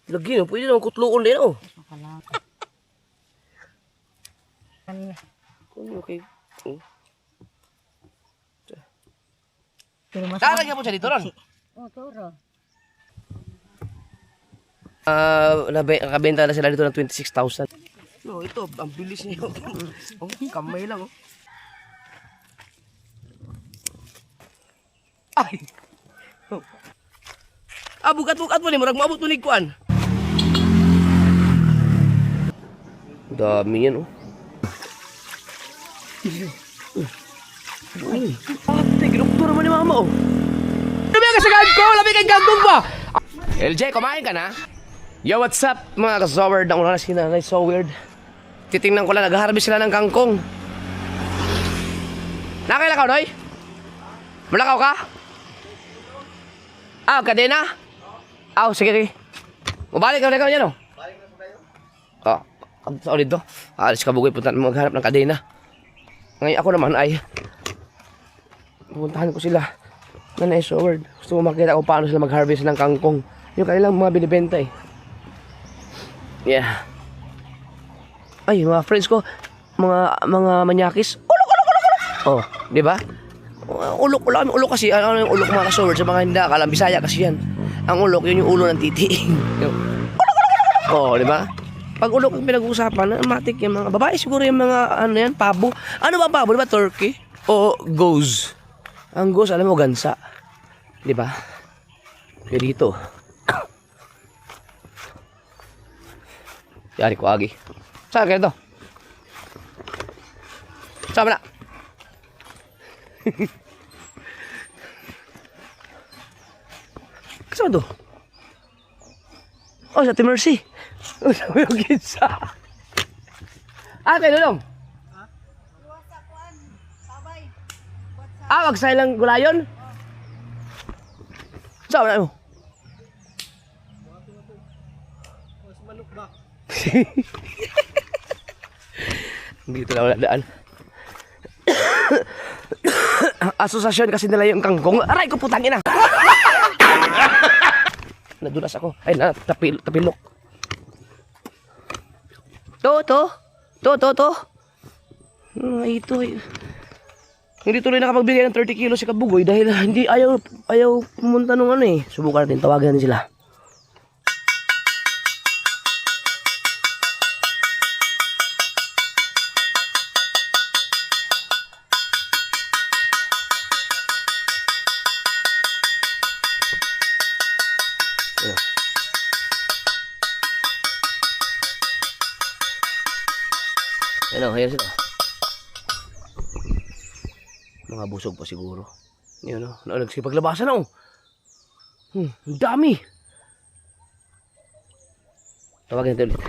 Lagi no, pwede naman kutluon din oh. Okay. Karagyan mo siya dito ron. Oh, turo. Nakabenta na sila dito ng 26,000. No, ito, ang bilis niya. Oh, kamay lang oh. Ay! Oh. Bugat-bugat mo ni, murag maabot mo ni kuan. Dami yan oh. Ate, ginuktura mo ni mama oh. Labi ka sa gagkong! Labi ka gagkong ba? LJ, kumain ka na? Yo, what's up mga ka-so-weird? Ang una na sinanay, so weird. Titingnan ko lang, nag-harvest sila ng kangkong. Nakailan ka, Noy? Malakaw ka? Kadena? Sige, sige. Mabalik ka na yan, oh. Balik na sa kayo? Solid to. Alis ka bugoy, punta maghanap ng kadena. Ngayon ako naman ay pupuntahan ko sila na na-so-weird. Gusto mo makita kung paano sila mag-harvest ng kangkong. Yung kanilang mga binibenta eh. Yeah. Ay, mga friends ko, mga manyakis. Oh, di ba? Ulok kasi, ano yung ulok mga ka-so-weird sa mga hindi akalam, Bisaya kasi yan. Ang ulok, yun yung ulo ng titi. Oh, di ba? Pag ulok yung pinag-uusapan, matik yung mga babae siguro yung mga ano yan, pabo. Ano ba pabo? Di ba turkey? O goose? Ang goose, alam mo, gansa. Di ba? Kaya dito. Yari ko agi. Saan kaya ito? Saan na? Kasama ito? Oh, sa Mercy. Oh, sabi yung kitsa. Kayo Lulong? Wag sa ilang gulayon? Saan na mo? Manok ba? Dito na wala daan. Asosasyon kasi nila yung kangkong. Aray ko putang ina. Nadulas ako. Ay, tapilok. To. Ito. Hindi tuloy nakapagbigay ng 30 kilos si Kabugoy dahil hindi ayaw pumunta nung ano eh. Subukan natin, tawagan natin sila. Ayan sila. Mga busog pa siguro. Yan o. Nagsipaglabasan na o. Ang dami. Tawagin natin ulit.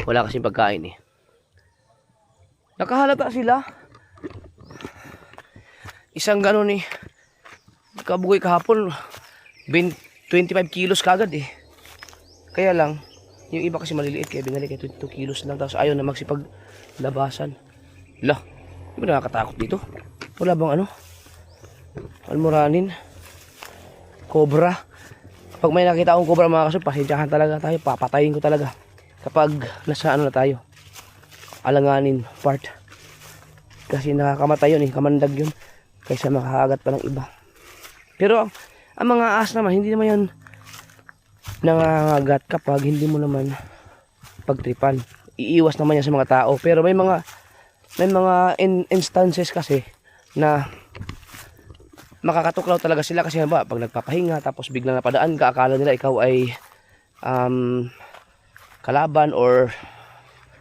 Wala kasing pagkain eh. Nakahalata sila. Isang gano'n eh. Kabugoy kahapon 25 kilos kagad eh. Kaya lang yung iba kasi maliliit kaya binalik kay 22 kilos lang tapos ayaw na magsipaglabasan. Lah, di ba nakakatakot dito? Wala bang ano? Almoranin, cobra. Kapag may nakita akong cobra mga kasub, pasensyahan talaga tayo, papatayin ko talaga kapag nasa ano na tayo, alanganin part. Kasi nakakamatay yun eh, kamandag yun kaysa makahagat pa ng iba. Pero ang mga ahas naman, hindi naman yan nangangagat kapag hindi mo naman pagtripan. Iiwas naman yan sa mga tao. Pero may mga instances kasi na makakatuklaw talaga sila kasi ba, pag nagpapahinga tapos biglang napadaan ka, akala nila ikaw ay kalaban or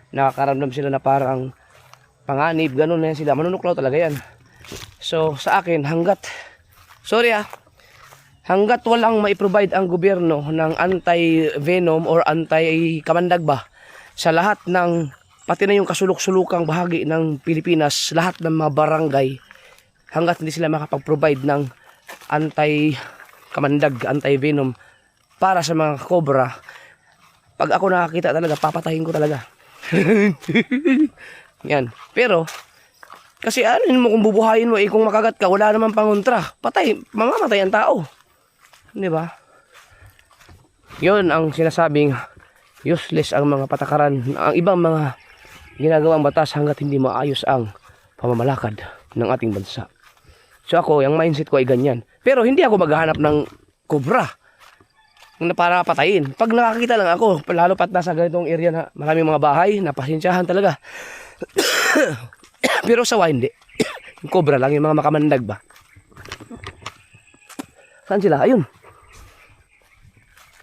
nakakaramdam sila na parang panganib, ganun na yan sila. Manunuklaw talaga yan. So sa akin, hanggat walang maiprovide ang gobyerno ng anti-venom or anti-kamandag ba sa lahat ng, pati na yung kasulok-sulukang bahagi ng Pilipinas, lahat ng mga barangay, hanggat hindi sila makapag-provide ng anti-kamandag, anti-venom para sa mga cobra, pag ako nakakita talaga, papatayin ko talaga. Yan. Pero, kasi ano mo kung bubuhayin mo, kung makagat ka, wala naman pangontra. Patay, mamamatay ang tao. Di ba? Yun ang sinasabing useless ang mga patakaran. Ang ibang mga ginagawang batas hanggat hindi maayos ang pamamalakad ng ating bansa. So ako, yung mindset ko ay ganyan. Pero hindi ako maghahanap ng kobra na para patayin. Pag nakakita lang ako, lalo pat nasa ganitong area na maraming mga bahay, napasensyahan talaga. Pero sawa hindi. Yung kobra lang, yung mga makamandag ba. Saan sila? Ayun.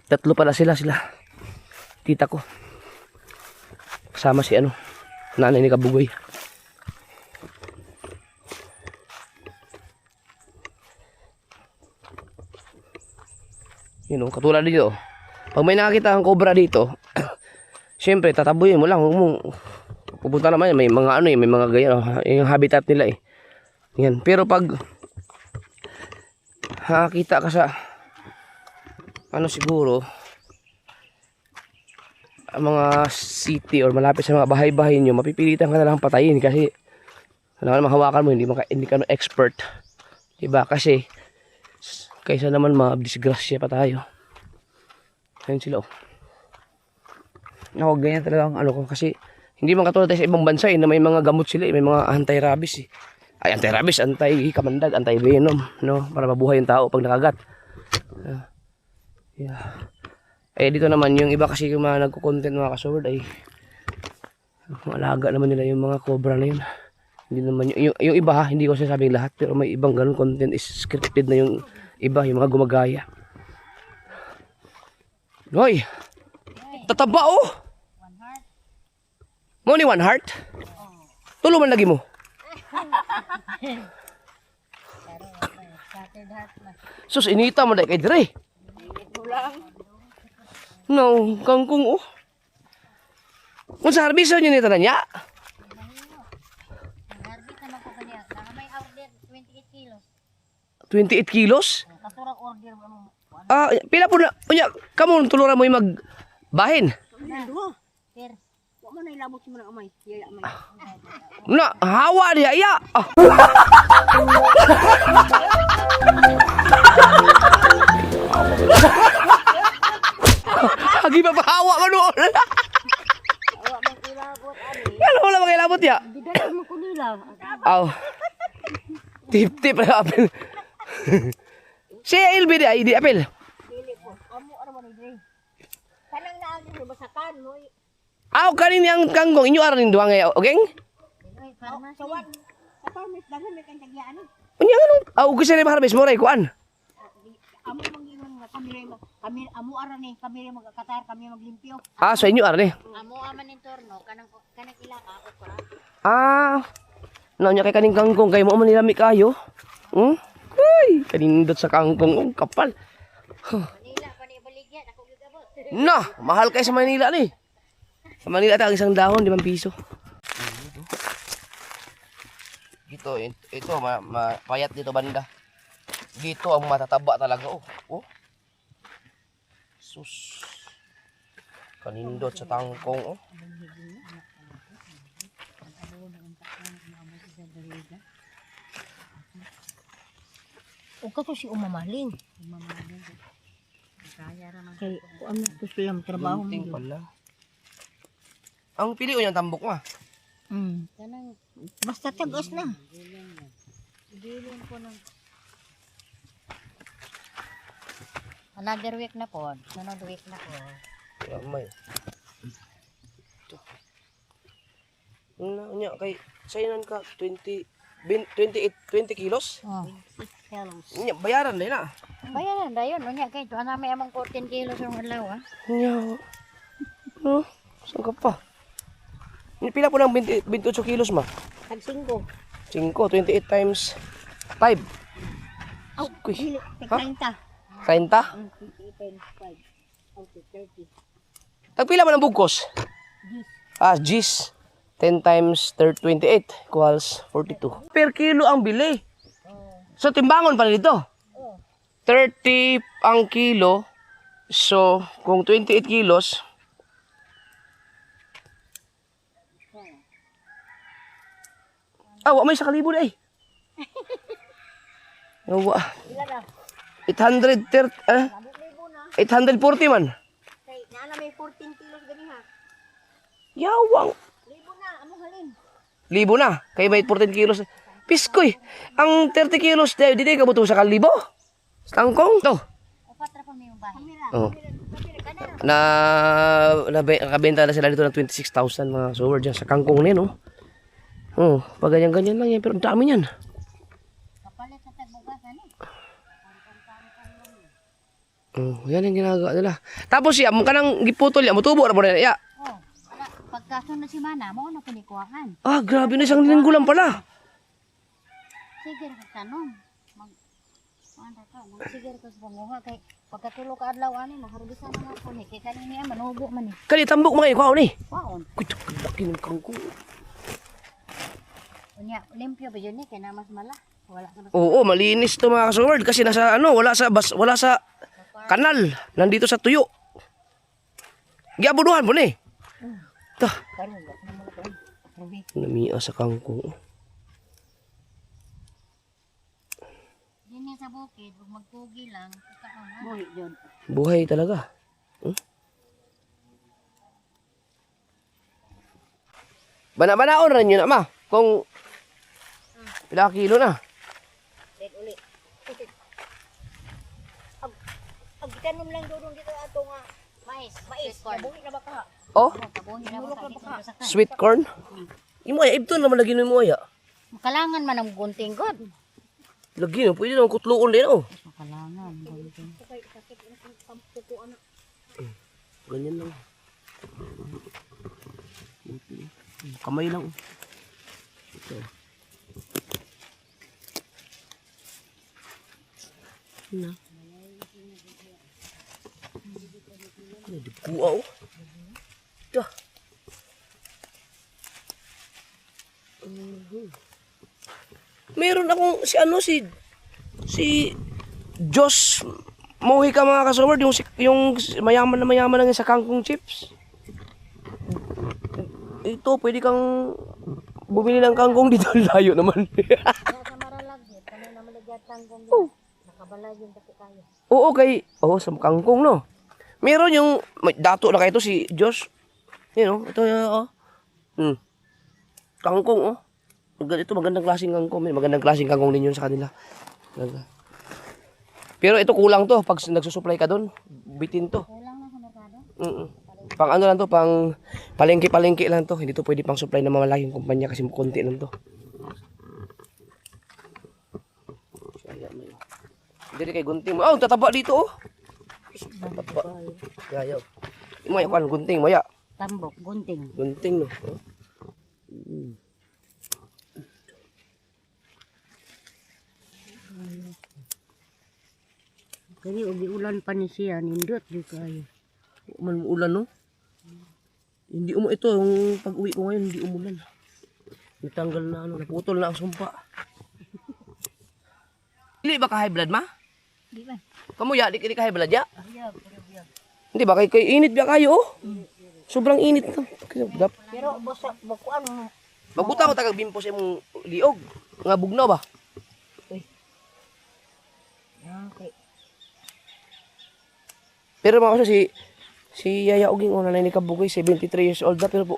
Tatlo pala sila. Tita ko. Kasama si nanay ni Kabugoy. Katulad dito. Pag may nakakita kang cobra dito, siyempre tataboyin mo lang. Pupunta naman yan, may mga may mga ganyan, yung habitat nila eh. Yan. Pero pag nakakita ka sa siguro mga city or malapit sa mga bahay-bahay nyo, mapipilitan ka na lang patayin kasi kailangan mahawakan mo, hindi ka expert. Diba? Kasi kaysa naman ma-disgrasya pa tayo. Ayun sila Ako ganyan talaga ang ko kasi hindi man katulad sa ibang bansa na may mga gamot sila may mga anti-rabies Ay, anti-rabies, anti-kamandag, anti-venom, no? Para mabuhay yung tao pag nakagat. Yeah. Dito naman yung iba kasi yung mga nagko-content mga kasword ay malaga naman nila yung mga cobra na yun. Hindi naman yung iba hindi ko sinasabing lahat pero may ibang ganun content is scripted na yung iba, yung mga gumagaya. Hoy! Tataba oh! Mo ni 1 heart? Tulo man lagi mo. Sus, inita mo dahil kay dire. No, kangkong oh. Kung sa harbiso nyo nito na niya? Harvest naman ko kanya. May order 28 kilos. 28 kilos? Kasurang order mo. Pila po na. Unya, kamo tuluran mo yung magbahin. Sir, Wa man ilabot mo ng amay. Yaya amay. Na, hawa diya iya. Agi pa hawa man doon. awa man ilabot ani. Ano wala makilabot ya? Bidala mo ko nila. Aw. Tip na apel. Siya ilbi di apel. Dili po. Amo ara man ni. Kanang naagi mo basakan mo. Aw kanin yang kanggong inyo aran duwa ngay okay? Ay, farmasi. Sawan. Sa farmers daghan may kantagyaan ni. Unya ano? Aw gusto ni harvest mo ray kuan. Amo mangingon nga kami amo ara ni kami magkakatar kami maglimpyo. So inyo aran eh. Amo aman ning turno kanang ilaka ako para. Nya kay kaning kangkong kay mo man nilami kayo. Ay, kanindot sa kangkong kapal. Manila pa ni baligyan ako gigabot. Na, mahal kay sa Manila ni. Sa Manila ta isang dahon 5 piso. Dito, ito payat dito banda. Dito ang matataba talaga oh. Sus. Kanindot sa tangkong O kato si umamaling. Kaya ra man. Kay ano to sila trabaho Gunting mo. pala. Ang pili ko yung tambok ma. Kanang Basta tagas na. Dilin ko ng another week na po. Sunod week na po. Kaya may. Nya kay sayanan ka 20 kilos? Oh. Nya bayaran din na. Bayaran dayon unya kay tuwa na may among 14 kilos yung adlaw Nya. Saan ka pa? Pila po ng 28 kilos ma? Tag 5. 5, 28 times 5. Aw, Kuy. dili Ha? 30. 30? 28 times 5. Aw, 30. Tagpila man ang bugkos? Gis. 10 times 28 equals 42. Per kilo ang bili. So timbangon pa dito. 30 ang kilo. So kung 28 kilos, Ah, wa may sa kalibo na eh. Wa. Ilan na? 830, Labot libo na. 840 man. Kay, naana may 14 kilos gani ha. Yawang. Libo na, amo halin. Libo na. Kaya may 14 kilos. Piskoy. Ang 30 kilos, di ka buto sa kalibo. Sa tangkong. To. Upat ra pa may bahay. Kamera, Oh. kamera, kana. Nakabenta na sila dito ng 26,000 mga sower dyan sa kangkong na yun, oh. Oh, pag ganyan-ganyan lang yan, pero ang dami yan. Kapalit sa tagbugas ani. Oh, yan ang ginagawa nila. Tapos siya, mo kanang giputol yan, mutubo na mo rin, ya. Oh, wala pagkasunod si mana mo na pinikuhaan. Ah, grabe na isang linggo lang pala. Sige ra ka tanom. Ano ka, sige ra ka sa panguha kay pagkatulo ka adlaw ani magharbisan na ako ni kay kanini ay manubo man ni. Kali tambok mga ikaw ni. Waon. Kuyak, laki ng kangkong. Unya limpyo ba yun ni kay na mas mala. Wala ka na. Oo, malinis to mga kasword kasi nasa ano, wala sa kanal, nandito sa tuyo. Giabuduhan po ni. Tah, Karon ba na mo to. Rubi. namia sa kangkong. Dini sa bukid ug magpugi lang kaon. Buhi jud. Buhay talaga. Hmm? Bana-banaon rin yun, ama. Kung pila ka kilo na. Then uli. Ang tanom lang dudong dito ato nga Mais, mais. Nabuhi na ba ka? Oh, Kabuhi na mo sa sakit. sweet corn. Imo ay ibton naman lagi mo ya. Makalangan man ang gunting god. Lagi no, pwede naman kutluon din oh. Makalangan gunting. Sakay sakit ang pampukuan na. Ganyan lang. Kamay lang. Ito. Na. Ano di kuha oh. Ito. Meron akong si Josh Mohi ka mga kasaward, yung mayaman na sa kangkong chips. Ito, pwede kang bumili ng kangkong dito. Layo naman. Sa maralag yun, kami na malagyan kong nakabalay yung dati kayo. Oo, sa kangkong, no? Meron yung, dato na kayo to si Josh. Yun, ito, kangkong, oh. Ito, magandang klaseng kangkong. Magandang klaseng kangkong din yun sa kanila. Pero ito kulang to, pag nagsusupply ka doon, bitin to. Kulang na sa merkado. Pang ano lang to, pang palengke-palengke lang to. Hindi to pwede pang supply ng mga malaking kumpanya kasi konti lang to. Hindi rin kay gunting mo. Oh, tataba dito oh. Tataba. Yayaw. Maya kan gunting maya. Tambok, gunting. Gunting no. Kani ugi ulan pa ni siya, nindot di kayo. Man ulan no. Hindi ito yung pag-uwi ko ngayon hindi umulan. Natanggal na ano, naputol na ang sumpa. Hindi ba ka high blood ma? Di ba? Kamu ya, di ka high blood ya? Biyag. Hindi ba kay init ba kayo oh? Sobrang init to. Pero basta bakuan mo. Magbuta ko tagang bimpo sa imong liog. Nga bugnaw ba? Okay. Pero mga kasi si Yaya Oging una na ni Kabugoy, 73 years old na pero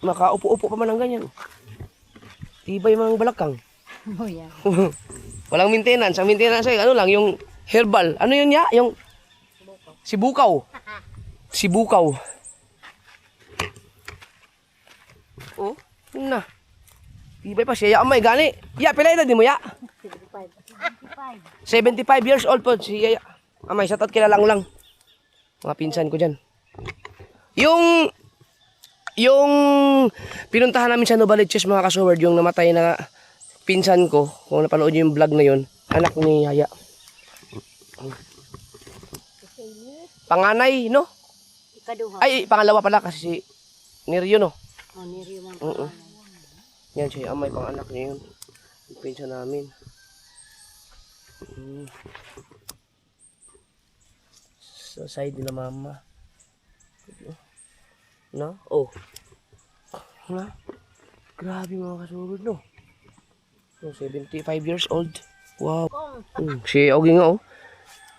makaupo-upo pa man ng ganyan. Tibay mga balakang. Oh yeah. Walang maintenance. Ang maintenance ay ano lang yung herbal. Ano yun ya? Yung sibukaw. Sibukaw. Oh, yun na. Tibay pa siya. Amay gani. Ya, pila edad mo ya? 75 years old po si Yaya. Amay, satat kilala lang. Mga pinsan ko dyan. Yung pinuntahan namin sa Novaliches mga kasoward, yung namatay na pinsan ko, kung napanood nyo yung vlog na yun, anak ni Yaya. Panganay, no? Ikaduha. Ay, pangalawa pala kasi si Neryo, no? Oh, niriyo man. Yan siya, amay pang anak niya yun. Yung pinsan namin. Sa side nila mama. No? Oh. Wala. Grabe mga kasurod, no? So, 75 years old. Wow. Si Ogie nga, oh.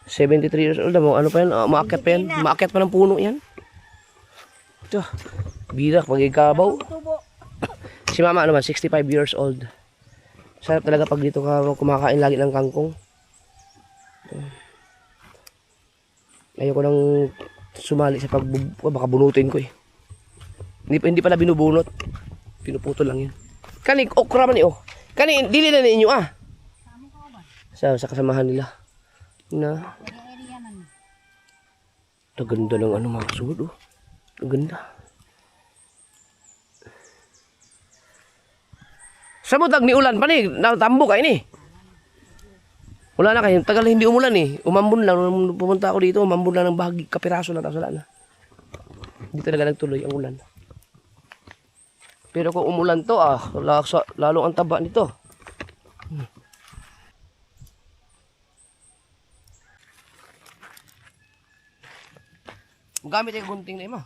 73 years old na mo. Ano pa yan? Maakyat pa yan. Maakyat pa ng puno yan. Ito. Birak, magikabaw. Tubo. Si mama naman, 65 years old. Sarap talaga pag dito ka kumakain lagi ng kangkong. Ayoko nang sumali sa baka bunutin ko eh. Hindi pala binubunot. Pinuputol lang yan. Kani, okra man eh, oh. Kani, dili na ninyo ah. Sa kasamahan nila. Na. Ang ganda ng ano mga kasunod, oh. Ang ganda. Sa mudag ni ulan pa ni, natambok ay ni. Wala na kayo, tagal hindi umulan eh. Umambon lang, nung pumunta ako dito, umambon lang ng bahagi, kapiraso lang, tapos wala na. Hindi talaga nagtuloy ang ulan. Pero kung umulan to, lalo ang taba nito. Gamit ay gunting na ima.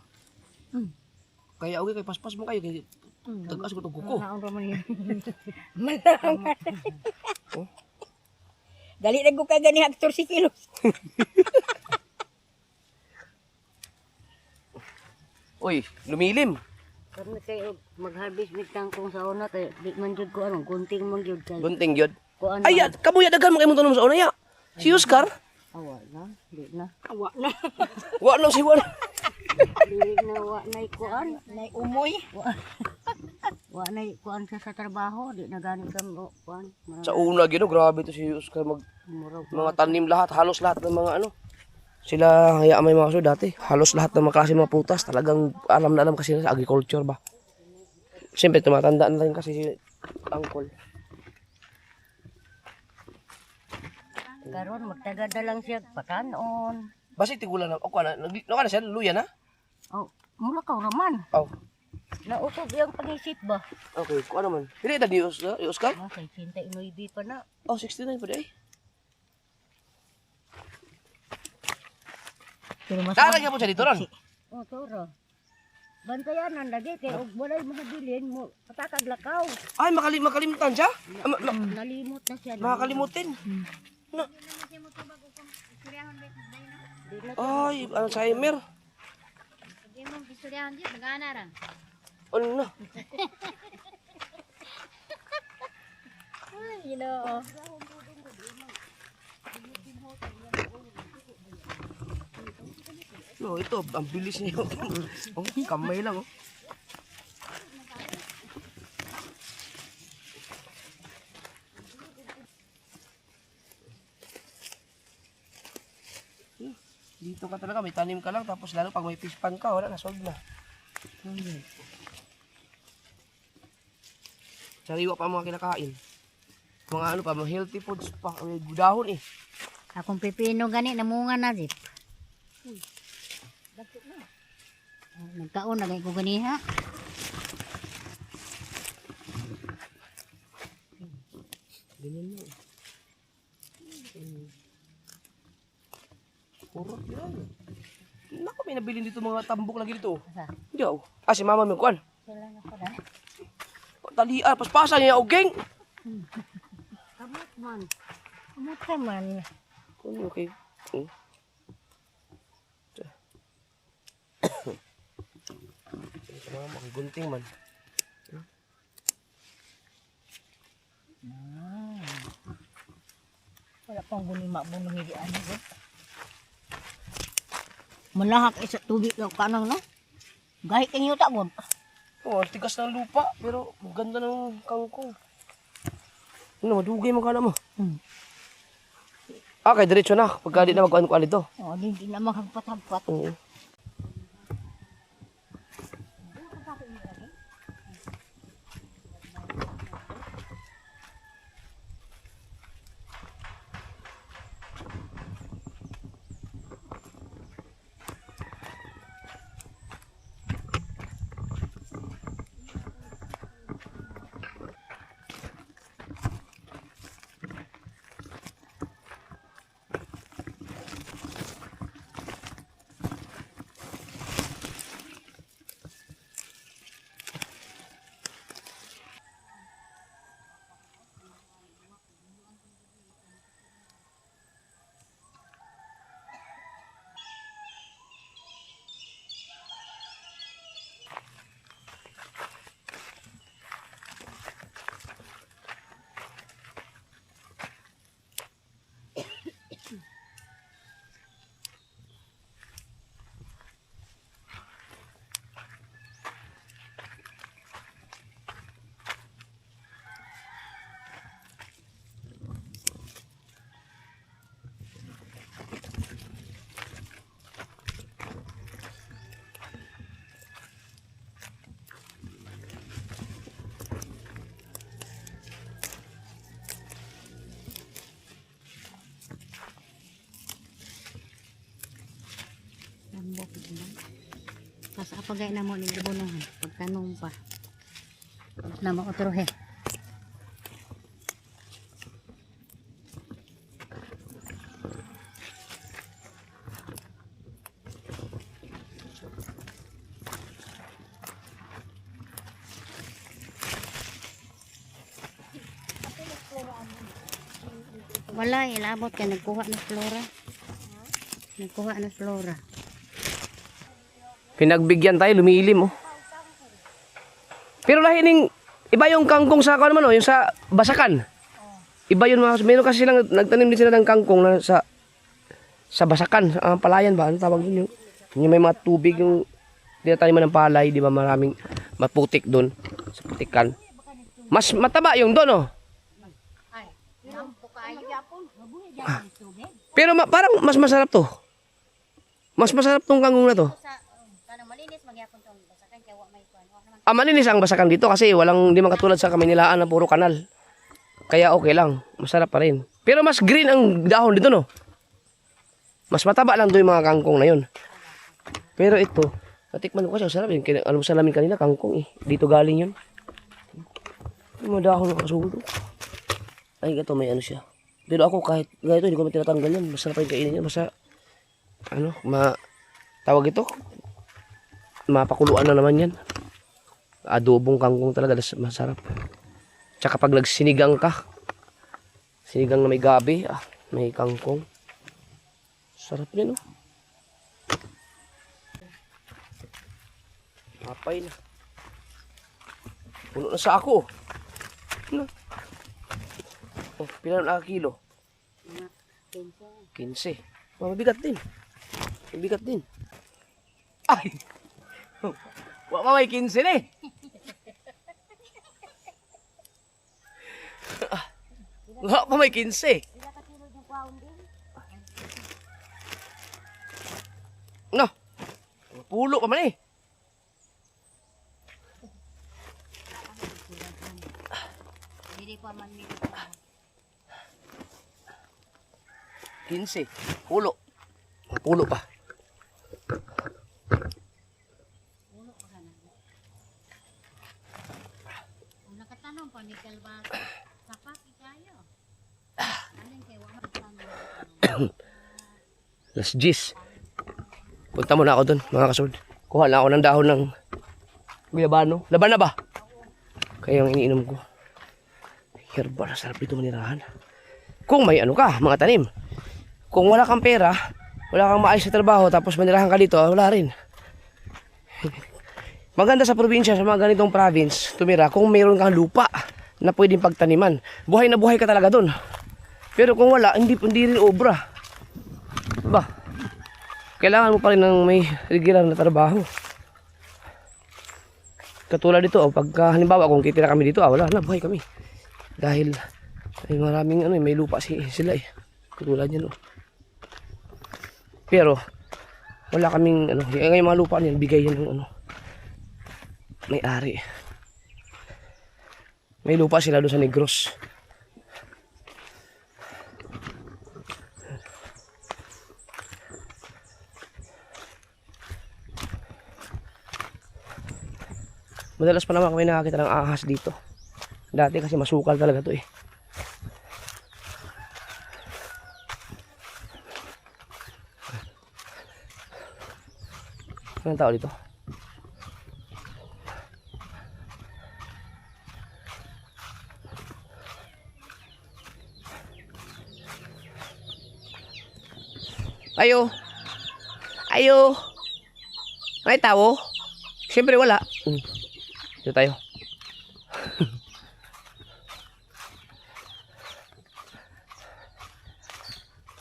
Kaya okay, kay paspas mo kayo, kay tagas ko itong kuko. Oh. Dali na ko kay gani aktor si kilos. Uy, lumilim. Karna kayo mag-harvest with kangkong sa una kay di man jud ko anong gunting man jud kay. Gunting yun. Kuan. Ay, kabuya dagan mo kayo mong tanong sa una ya. Si Oscar? Awa na, di na. Awa na. Wa no si Juan. Di na wa nay kuan. Nay umoy. Wa nay kuan sa trabaho, di na gani kam kuan. Sa una gino, grabe to si Oscar Murag mga tanim lahat, halos lahat ng mga ano. Sila hayaan may mga kaso dati. Halos lahat ng mga klase mga putas, talagang alam na alam kasi sa agriculture ba. Siyempre tumatanda na rin kasi si Uncle. karon magtagad na lang siya pakanon. Basi tigulan na. O kana, na siya, luya na. Oh, mula ka raman. Oh. Nausog yung pag-isip ba? Okay, kung ano man. Hindi edad ni Oscar? Ah, kay 69 pa na. Oh, 69 pa di ay. Pero mas Darag po siya dito ron. Oh, toro. Bantayanan lagi kay og walay mahabilin mo patakad lakaw. Ay, makalimutan siya? Nalimot na siya. Makakalimutin. No. Di na Ay, Alzheimer. Hindi mo istoryahan di magana ra. Ano na? ay, you know. No, ito, ang bilis niya. Oh, kamay lang, oh. Dito ka talaga, may tanim ka lang, tapos lalo pag may fish pan ka, wala na, solve na. Sariwa pa ang mga kinakain. Mga ano pa, mga healthy foods pa, may dahon eh. Akong pipino gani namunga na zip. Nagkaon na ko ganiha. Ganyan mo. Kurot yan. Naku, may nabilin dito mga tambok lagi dito. Asa? Hindi ako. Ah, si mama may kuhan. Sila na ko da. Talian, paspasan niya, ogeng. Kamot man. Kamot ka man. Kung okay. Mama, ang gunting man. Wala pang bunima bunuhi di ano ko. Malahak isa tubig daw kanang no. Gahi kang yuta bon. Oh, ang tigas ng lupa, pero ganda ng kangkong. Ano, madugay mo ka na mo. Ah, kay diretso na. Pagka di na magkuhan-kuhan ito. Oh, di na maghampat-hampat. Oo. Tapos apagay na mo ni bunuhan. Pagtanong pa. Na mo otro he. Wala, ilabot ka. Nagkuha ng flora. Nagkuha ng flora. Pinagbigyan tayo, lumiilim oh. Pero lahi ning iba yung kangkong sa ano naman oh, yung sa Basakan. Iba yun mga, meron kasi silang nagtanim din sila ng kangkong na sa Basakan, palayan ba? Ano tawag dun yung may mga tubig yung tinataniman ng palay, di ba maraming maputik doon sa putikan. Mas mataba yung doon oh. Ay, lampo kayo. Mabuhay dyan ng tubig. Pero parang mas masarap to. Mas masarap tong kangkong na to. Sa, kanang malinis, magyapon tong Basakan. Kaya wak may kuhan. Wak naman. Malinis ang Basakan dito kasi walang, di man katulad sa Kamaynilaan na puro kanal. Kaya okay lang, masarap pa rin. Pero mas green ang dahon dito no. Mas mataba lang doon yung mga kangkong na yun. Pero ito, natikman ko kasi ang sarap yun. Almusal namin kanina, kangkong eh. Dito galing yun. Yung mga dahon ng kasulo. Ay, ito may ano siya. Pero ako kahit ganito, hindi ko tinatanggal yan. Masarap pa yung kainin yan. Tawag ito, mapakuluan na naman yan. Adobong kangkong talaga, masarap. Tsaka pag nagsinigang ka, sinigang na may gabi, may kangkong. Sarap din, no? Mapay na. Puno na sa ako. Ano? Oh, pila na kilo? 15. Mabigat din. Mabigat din. Ay! Wala pa may 15 na eh. Wala pa may 15. No. Pulo pa man eh. Hindi pa man nito. 15. Pulo. Pulo pa. Ulo pa ka na. Kung nakatanong pa ni Kalba, sapat ikayo. Alin kayo, wala nakatanong. Las 10. Punta muna ako dun, mga kasod. Kuha na ako ng dahon ng guyabano. Laban na ba? Kaya yung iniinom ko. Herbal, sarap dito manirahan. Kung may ano ka, mga tanim. Kung wala kang pera, wala kang maayos sa trabaho, tapos manirahan ka dito, wala rin. Maganda sa probinsya, sa mga ganitong province, tumira, kung mayroon kang lupa na pwedeng pagtaniman. Buhay na buhay ka talaga dun. Pero kung wala, hindi rin obra. Ba? Kailangan mo pa rin ng may regular na trabaho. Katulad dito, pagka halimbawa kung titira kami dito, wala na, buhay kami. Dahil ay maraming may lupa sila eh. Katulad yan oh. Pero wala kaming yung mga lupa niyan, bigay yan ng may-ari. May lupa sila doon sa Negros. Madalas pa naman kami nakakita ng ahas dito. Dati kasi masukal talaga to eh. Anong tao dito? Ayo. Ayo. May tao? Siyempre wala. Dito tayo.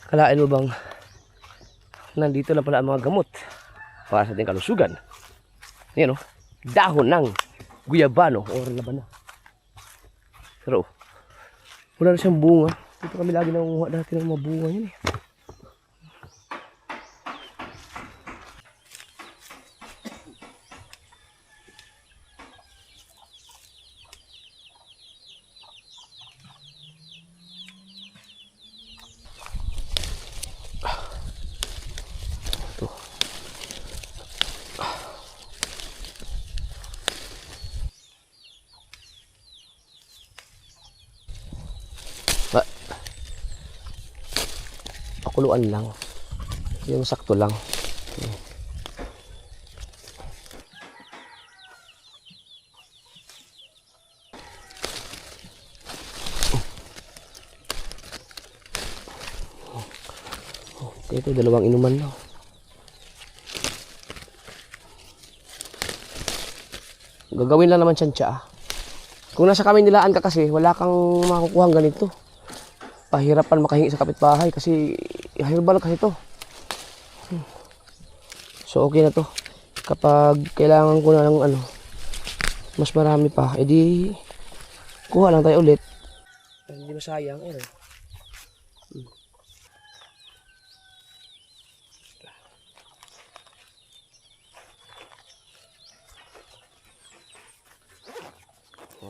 Kalain mo bang nandito na pala ang mga gamot para sa ating kalusugan? Yan o. Dahon ng guyabano o labana. Pero wala na siyang bunga. Dito kami lagi nangunguha dati ng mga bunga yan eh. pakuluan lang. Yung sakto lang. Ito, dalawang inuman na. Gagawin lang naman tsansya. Kung nasa kami nilaan ka kasi, wala kang makukuha ganito. Pahirapan makahingi sa kapitbahay kasi herbal kasi to. So okay na to. Kapag kailangan ko na ng ano, mas marami pa, edi kuha lang tayo ulit. Hindi masayang.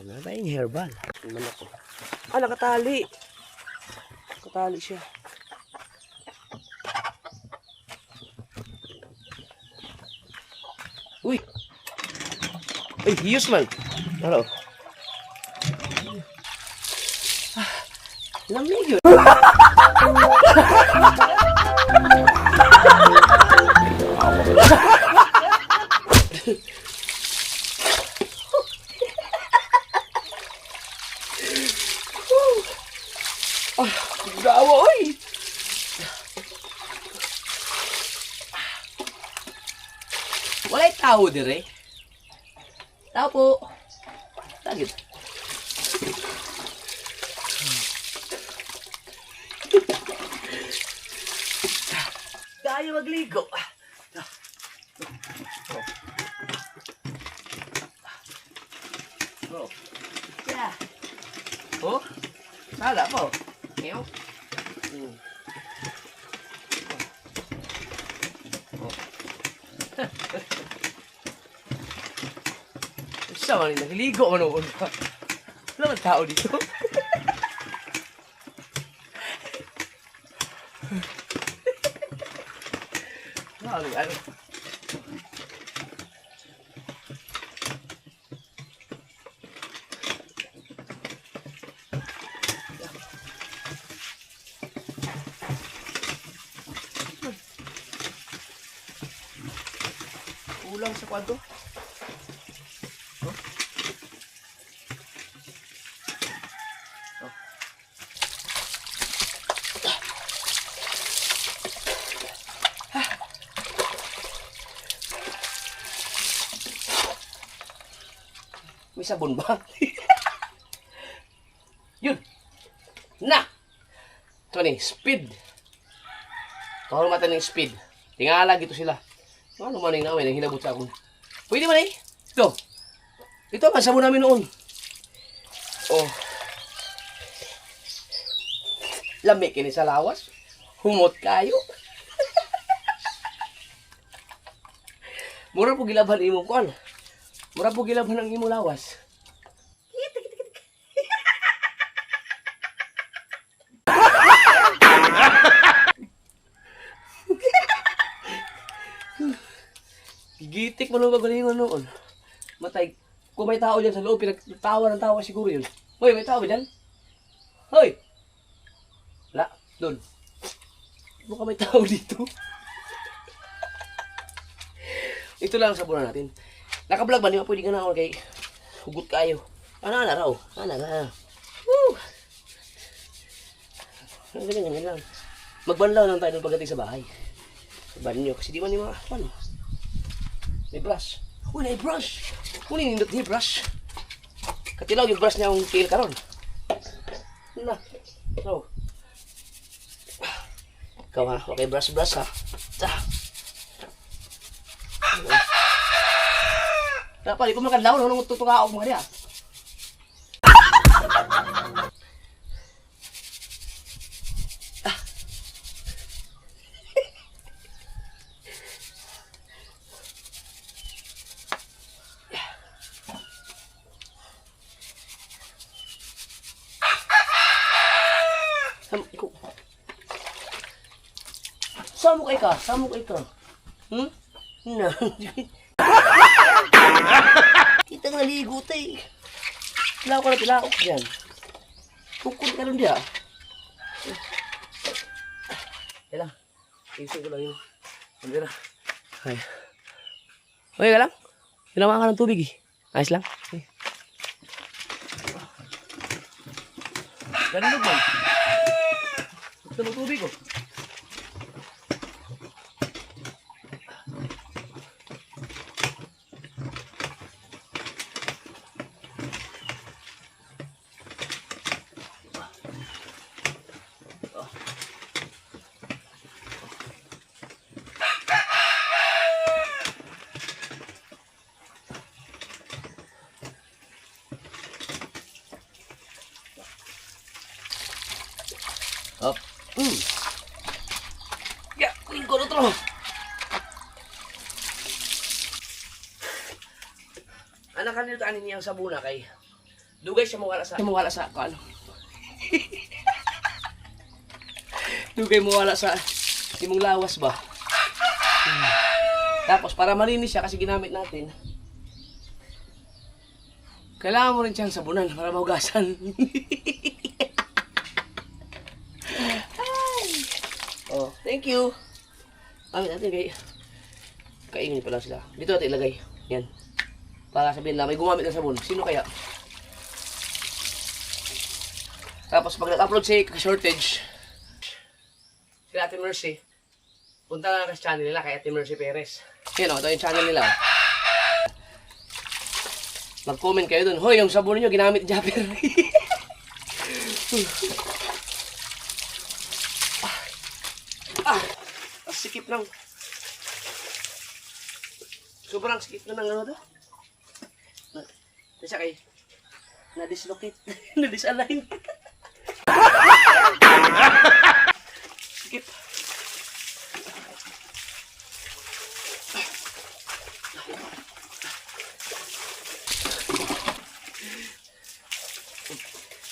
Meron tayong herbal. Manok ko. Nakatali. Nakatali siya. Uy! Uy, hiyos man. Hello. Lamig yun. Gawa, oy! Wala'y tao dire. Tao po. Tagit. Tayo magligo. Oh. Yeah. Oh. Sala po. Ngayon. Isa man yung nagligo manoon pa. Wala man tao dito. Ano? Kulang sa kwadro. May sabon ba? Yun. Na! Ito ni, speed. Kahulmatan ng speed. Tingala gito sila. Ano man yung namin, ang hilabot sa akong. Pwede man eh. Ito. Ito ang sabon namin noon. Oh. Lamig ini sa lawas. Humot kayo. Mura po gilabhan imong kuan. Mura po gilabhan ang imo lawas. Gitik mo nung magalingon noon. Matay. Kung may tao dyan sa loob, pinagtawa ng tawa siguro yun. Hoy, may tao ba dyan? Hoy! Wala, doon. Mukha may tao dito. Ito lang ang sabunan natin. Nakablog ba? Di ba pwede ka na ako kay hugot kayo. Ano raw? Ano. Woo! Ganyan lang. Magbanlaw lang tayo pagdating sa bahay. Sa banyo. Kasi di man yung mga, ano? May brush. Uy, na brush. Uy, nindot niya brush. Katilaw yung brush niya ang tiil karon. Na. So. Ikaw ha. Okay, brush ha. Dapat, di ko makadlaw. Nung tutunga ako mga diya. Samo kay ka. Na. Kita nga naligo tay. Tilaw ka na tilaok dyan. Tukod ka rin diya. Kaya lang. Isin ko lang yun. Pambira. Ay. Okay ka lang? Ginawa ka ng tubig eh. Ayos lang. Okay. Ganun ba? Ito ng tubig ko. Up. Ya, lingko na to. Anak kanil ka niya ang sabuna kay dugay siya mawala sa ano. Dugay mawala sa imong lawas ba. Tapos para malinis siya kasi ginamit natin. Kailangan mo rin siyang sabunan para mahugasan. Oh, thank you. Gamit natin kay kaingin pa lang sila. Dito natin ilagay. Yan. Para sabihin lang, may gumamit ng sabon. Sino kaya? Tapos pag nag-upload si shortage, si Ate Mercy, punta na sa channel nila kay Ate Mercy Perez. Yan o, ito yung channel nila. Mag-comment kayo dun. Hoy, yung sabon niyo ginamit ni Japper. Sikip ng sobrang sikip na ng ano to. Kasi kay na-dislocate, na-disalign. Sikip.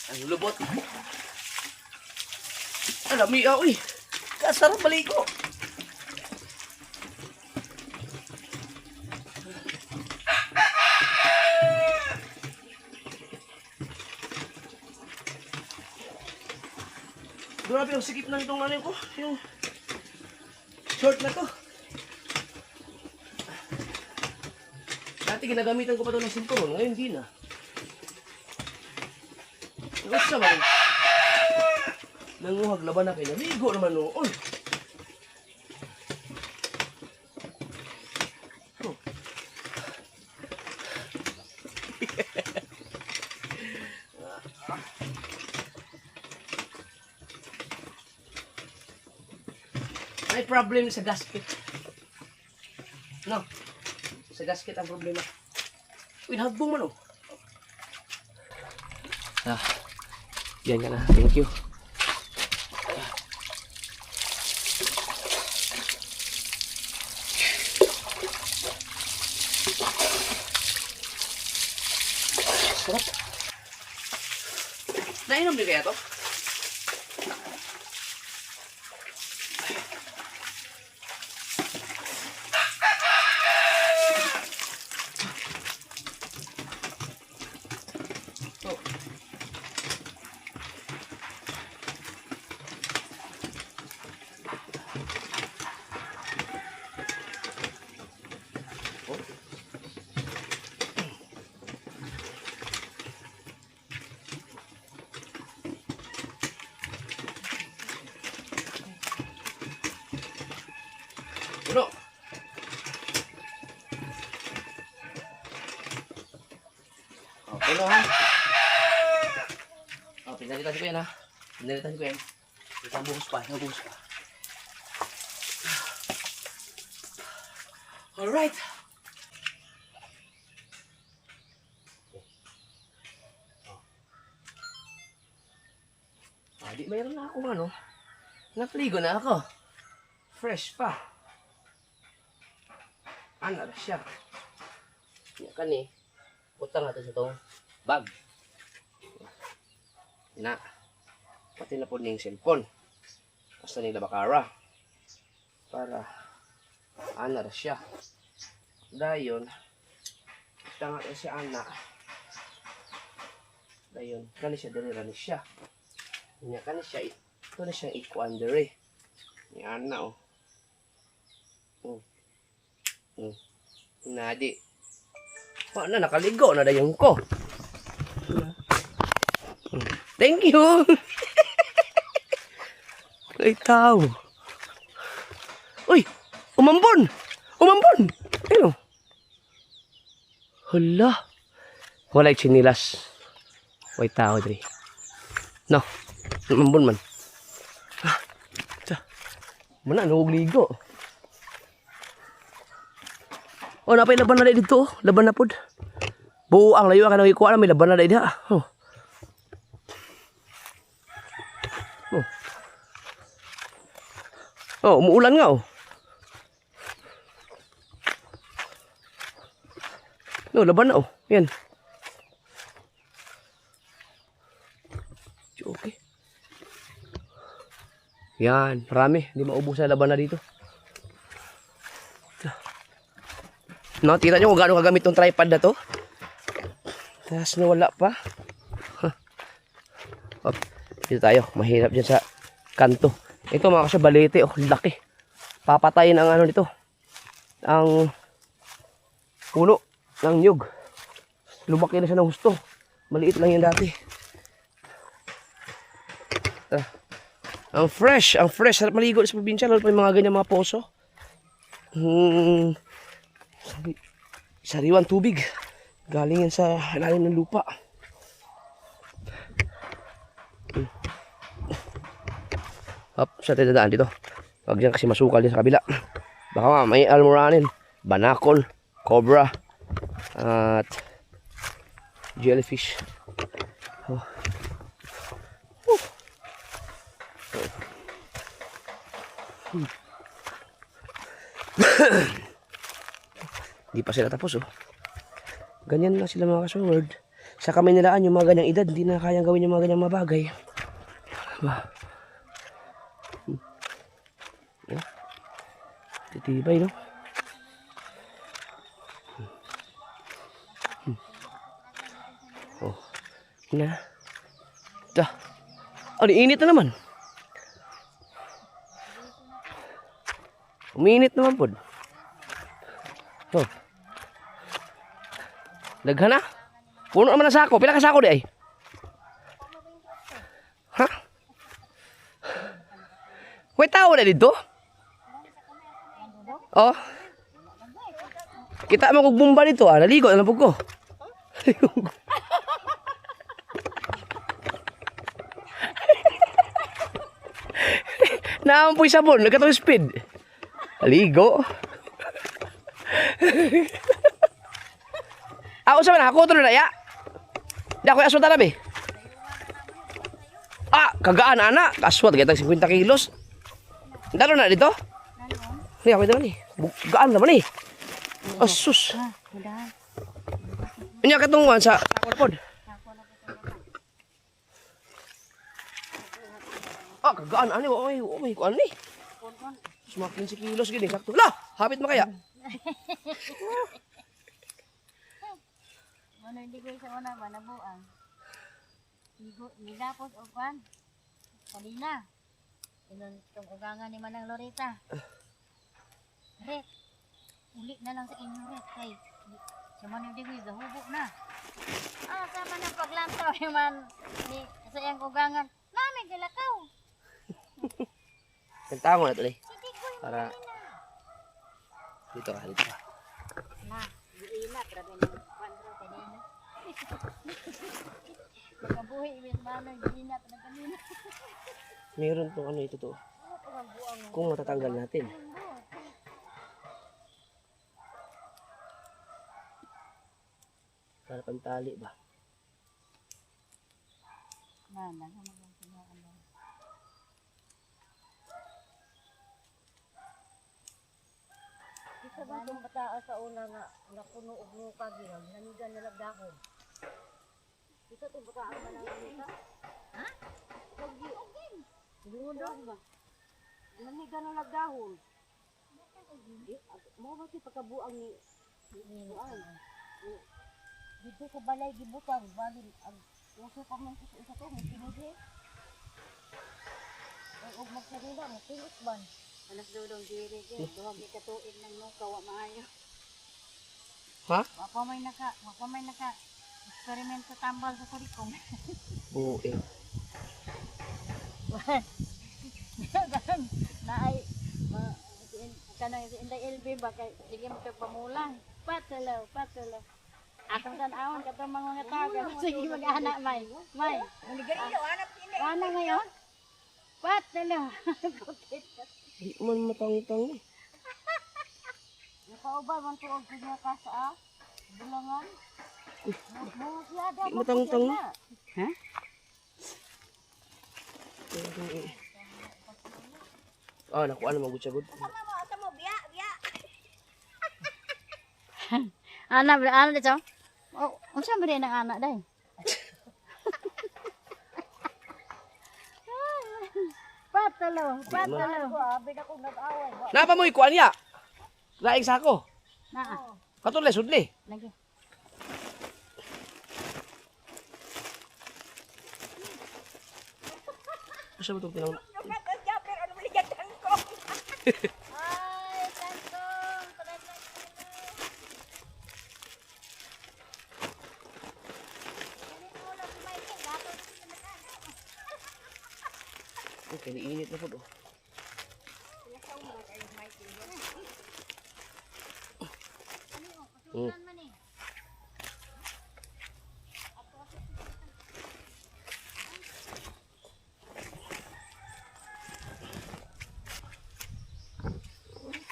Ang lubot. Alami ako eh. Kasarap baligo. Grabe ang sikip na itong ano ko. Yung short na to. Dati ginagamitan ko pa ito ng sinturon. Ngayon hindi na. Gusto naman. Nanguhag laban na kayo. Naligo naman noon. Oh. May problem sa gasket. No. Sa gasket ang problema. Uy, nahagbong man oh. Yan ka na. Thank you. Sarap. Nainom din kaya to? Puno. Oh, puno ha. Oh, pinalitan ko yan ha. Pinalitan ko yan. Isang buhos pa, isang buhos pa. Alright. Di mayroon na ako ano. Napligo na ako. Fresh pa. Ano na siya? Yan kani. Utang natin sa itong bag. Na. Pati na po niya yung cellphone. Basta nila bakara. Para ano na siya. Dayon. Tanga na si Ana. Dayon. Kani siya dali siya. Yan kani siya. Ito na siyang ikuan dere. Yan na, oh. Nadi. Wala na, nakaligo na dayon ko. Thank you. Ay, tao. Uy, umambon. Umambon. Ayun. Hala. Walay chinilas. Way tao, dre. No. Umambon man. Mana, nuhugligo. Oh, napay laban na dito. Laban na pod. Buang layo ka na ikuha na may laban na dito. Oh. Oh. Oh, umuulan nga oh. No, laban na oh. Yan. Okay. Yan, marami. Hindi maubos na laban na dito. No, tira nyo kung gaano kagamit tong tripod na to. Tapos nawala pa. Hop, dito tayo. Mahirap dyan sa kanto. Ito mga kasya, balete. Oh, laki. Papatayin ang ano nito. Ang puno ng nyug. Lumaki na siya ng husto. Maliit lang yan dati. Ang fresh. Ang fresh. Sarap maligo sa probinsya. Lalo pa yung mga ganyan mga poso. Sariwan tubig. Galing yan sa ilalim ng lupa. Hop, sa dadaan dito. Huwag dyan kasi masukal din sa kabila. Baka may almoranin, banakol, cobra, at jellyfish. Oh. Hindi pa sila tapos oh. Ganyan na sila mga kasword. Sa kami nilaan yung mga ganyang edad, hindi na kayang gawin yung mga ganyang mga bagay. Titibay no. Oh. Na. Dah. Oh, init na naman. Uminit naman po. Oh. Daghan na. Puno naman na sako. Pila ka sako di ay? Ha? May tao na dito? Oh. Kita mo kog bumba dito ah. Naligo na po ko. Naampoy sabon. Nagkatong speed. Naligo. Ako sa mana, ako ito na ya. Di ako aswat na be. Ah, kagaan anak. Aswat, kitang 50 kilos. Dalo na dito? Hindi, ako ito naman eh. Gaan naman eh. Asus. Ini katunguan sa pod. Ah, kagaan ani. May kuan ni. Semakin 15 kilos gini sakto. Lah, hapit mo kaya? Ano hindi ko sa una ba nabuang. Nilapos o kwan. Kanina. Inon tong ugangan ni Manang Loreta. Ret. Uli na lang sa inyo ret kay sa Manang Digoy gahubog na. Ah, sama na paglantaw man ni sa iyang ugangan. Nami gilakaw. Kentang na to deh. Si Digoy Para dito ka, dito ka. na, giila grabe ni kwandro kanina. Pagkabuhi ibig Manang giina pa kanina. Meron tong ano ito to. Kung matatanggal natin. Para pantali ba? Na, magandang sinaan lang. Isa ba itong bataa sa una nga napuno og nuka ginag, nanigan na lagdahon? Isa itong bataa nga nanigan? Ha? Lungon daw ba? Nanigan na lagdahon. Mo ba si pagkabuang ni Kuan? Dito sa balay gibutang, balin ang uso pa man sa isa to, may pinili. Ug magsarila mo pilit ban. Anak dudong diri gyud duha gi katuig nang nuka wa maayo. Ha? Wa pa may naka eksperimento tambal sa kurikong. Buing. Naay kanang si Inday LB ba kay sige mo kay pamulang. Patalaw. Atong tan-awon katong mga taga sige mag-anak may. May. Manigarilyo, hanap ini. Ana ngayon? Patalaw. Di man matang-tang eh. Nakaubay man tuog ko niya ka sa bulangan. Di matang-tang eh. Ha? Ah, nakuha naman gud siya gud. Asa mo, biya. Ana dito. Oh, unsa ba rin ang anak day? Patalo. Abi na kong nag-away. Napa mo ikuan niya? Laing sako. Naa. Katulay sudli. Lagi. Asa mo tong tinang Lugat, Japper, ano maligyan ko? Ay, tantong. Okay, niinit na po do.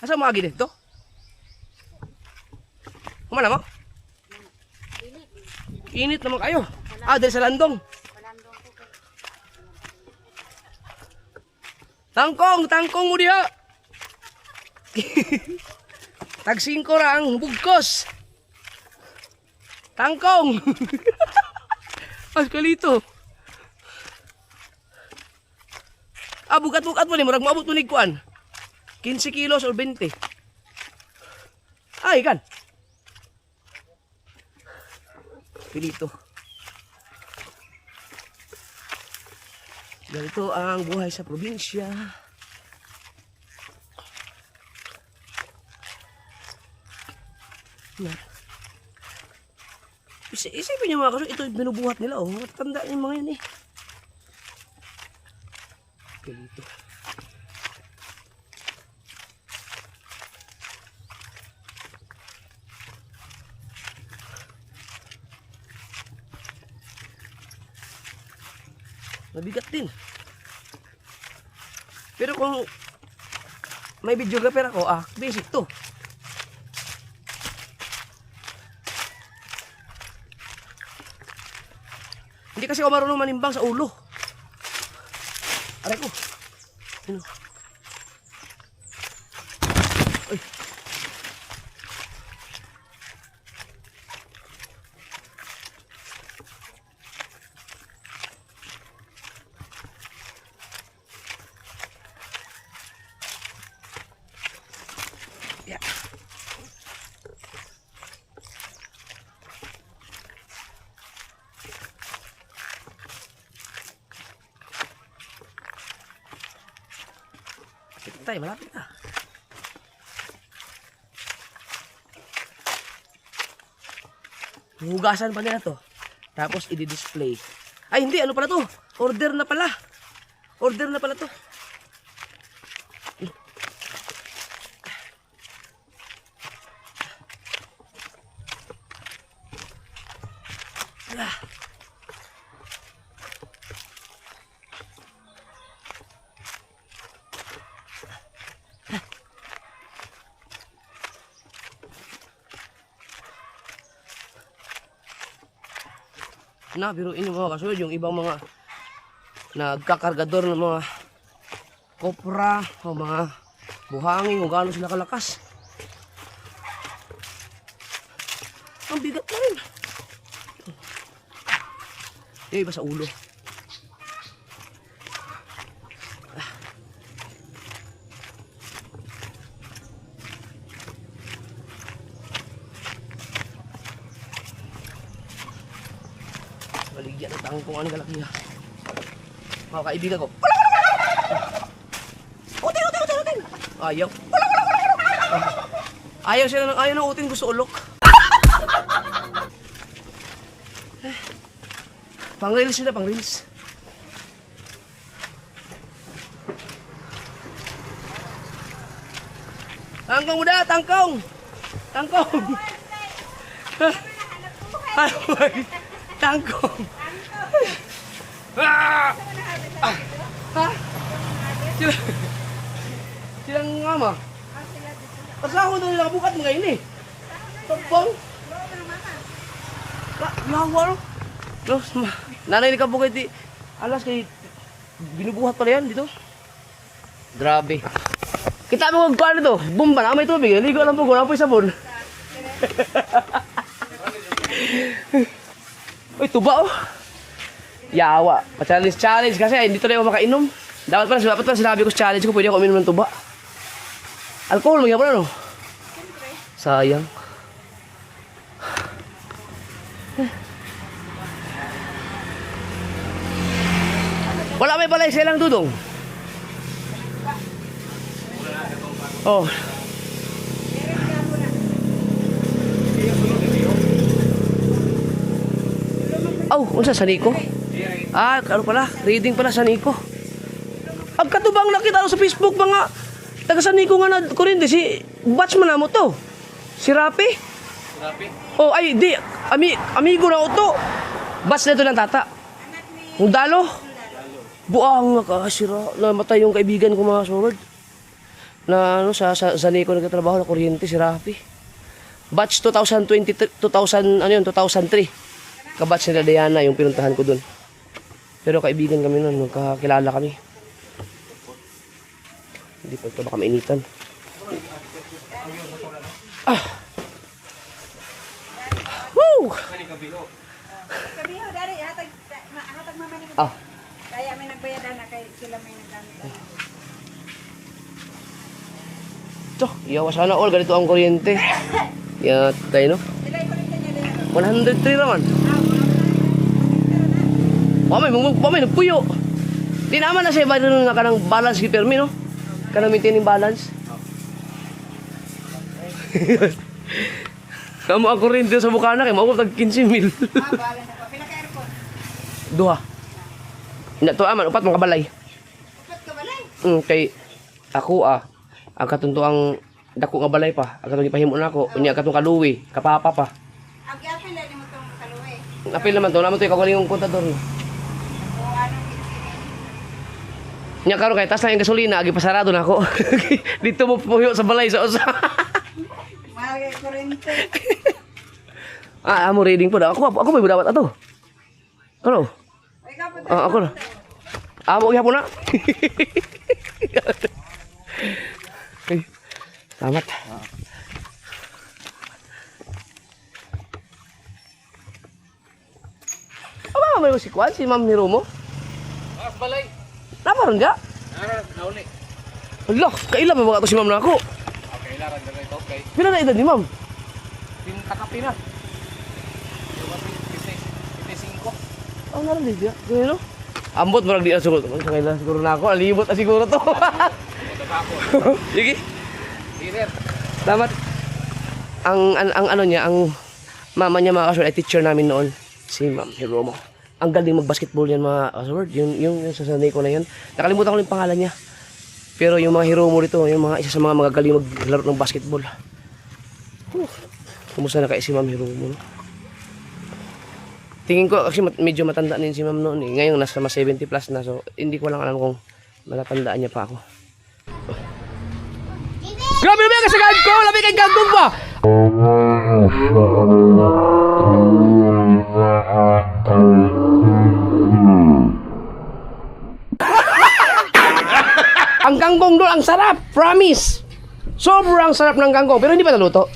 Asa mo agi dito? Kumana mo? Init naman kayo. Ah, dahil sa landong. Tangkong mo diha. Tag 5 ra ang bugkos. Tangkong. As kalito. Ah, bugat-bugat mo ni murag maabot mo ni kuan. 15 kilos or 20. Ay, kan. Pilito. Ganito ang buhay sa probinsya. Na. Isipin niyo mga kaso, ito binubuhat nila. Oh. Tanda yung mga yan eh. Ganito. Mabigat din. Pero kung may videographer ako, basic to. Hindi kasi ako marunong manimbang sa ulo. Aray ko. Ano? Ay. Yeah. Tay, malapit na. Hugasan pa nila to. Tapos i-display. Ay, hindi. Ano pala to? Order na pala. Order na pala to. Na, biruin yung mga kasunod, yung ibang mga nagkakargador ng mga kopra o mga buhangin kung gaano sila kalakas. Ang bigat na rin. Yung iba sa ulo. Baligyan at ang kung ano kalaki. Mga kaibigan ko. Ayaw. Ayaw siya ayaw ng utin, gusto ulok. Pang-reels sila, pang-reels. Tangkong muda, tangkong! Tangkong! Ay, tangkong! Ah! Ah! Ha? Silang mama? Pasahod na nila kabukat mo ngayon eh. Tangkong! Lawal! Nanay ni kabukat di. Alas kay binubuhat pala yan dito. Grabe. Kita mo kung paano to. Bumba na may tubig. Ligo lang po kung apoy sabon. Uy, tuba oh. Yawa. Pa-challenge kasi hindi tuloy ako makainom. Dapat pala sinabi ko sa challenge ko pwede ako uminom ng tuba. Alcohol, magyapon na no? Sayang. Wala may balay silang dudong. Oh. Oh, unsa sa Nico? Ah, ano pala? Reading pala sa Nico. Ang katubang nakita ko sa Facebook mga taga sa Nico nga na kurente si batchman na mo to. Si Rapi. Rapi? Oh, ay di amigo na to. Batch na to ng tata. Mudalo. Buang nakasira. Namatay yung kaibigan ko mga sword. Na ano sa Nico nagtatrabaho na kuryente si Rafi. Batch 2003. Kabatch nila Diana yung pinuntahan ko dun. Pero kaibigan kami nun, magkakilala kami. Hindi pa ito baka mainitan. Ah! Woo! Ah. Kaya may nagbayadan na kay sila may nagdamit. Ito, iyawa sana all. Ganito ang kuryente. Yan, tayo no? 103 naman. Pamay, nagpuyo. Di naman na siya ba rin nga kanang balance kay Permi, no? Kanang maintaining balance. Kamu ang kuryente sa Bukana kay mao tag 15,000. Duha. Ina to aman upat mga balay. Upat ka balay? Kay ako ang katuntuang dako nga balay pa. Ang katong ipahimo na ako, unya katong kaluwi, kapapa pa. Ang apil na mo tong kaluwi. Apil naman to, naman to ikaw kontador. O anong Nya karon kay tas na yung gasolina, agi pasarado na ako. Dito mo puyo sa balay sa usa. Mahal kurente. Amo reading po da. Ako may budawat ato. Ano? Ikaw pa Ako na. Amo gyapon na. Ay, salamat. Aba, may si Kwan, si Ma'am Hiromo. Balay. Naparon dia? Nauli. Allah, kailan ba mga to si Ma'am na ako? Okay, laran na ito. Okay. Pila na edad ni Ma'am? Takapi na. 55. Oh, naran dia. Gano? Ambot mo lang di na siguro. Kailan siguro na ako. Alibot na siguro to. Sige. Leader. Salamat. Ang ano niya, ang mama niya mga kasword ay teacher namin noon. Si Ma'am Hiromo. Ang galing mag-basketball yan mga kasword. Yung sasanay ko na yun. Nakalimutan ko yung pangalan niya. Pero yung mga Hiromo dito, yung mga isa sa mga magagaling maglaro ng basketball. Kumusta na kaya si Ma'am Hiromo? No? Tingin ko kasi medyo matanda din si Ma'am noon eh. Ngayon nasa 70 plus na, so hindi ko lang alam kung matatandaan niya pa ako. Grabe naman kasi gagawin! Labi kang gagawin ba? Ang kangkong doon, ang sarap! Promise! Sobrang sarap ng kangkong, pero hindi pa naluto.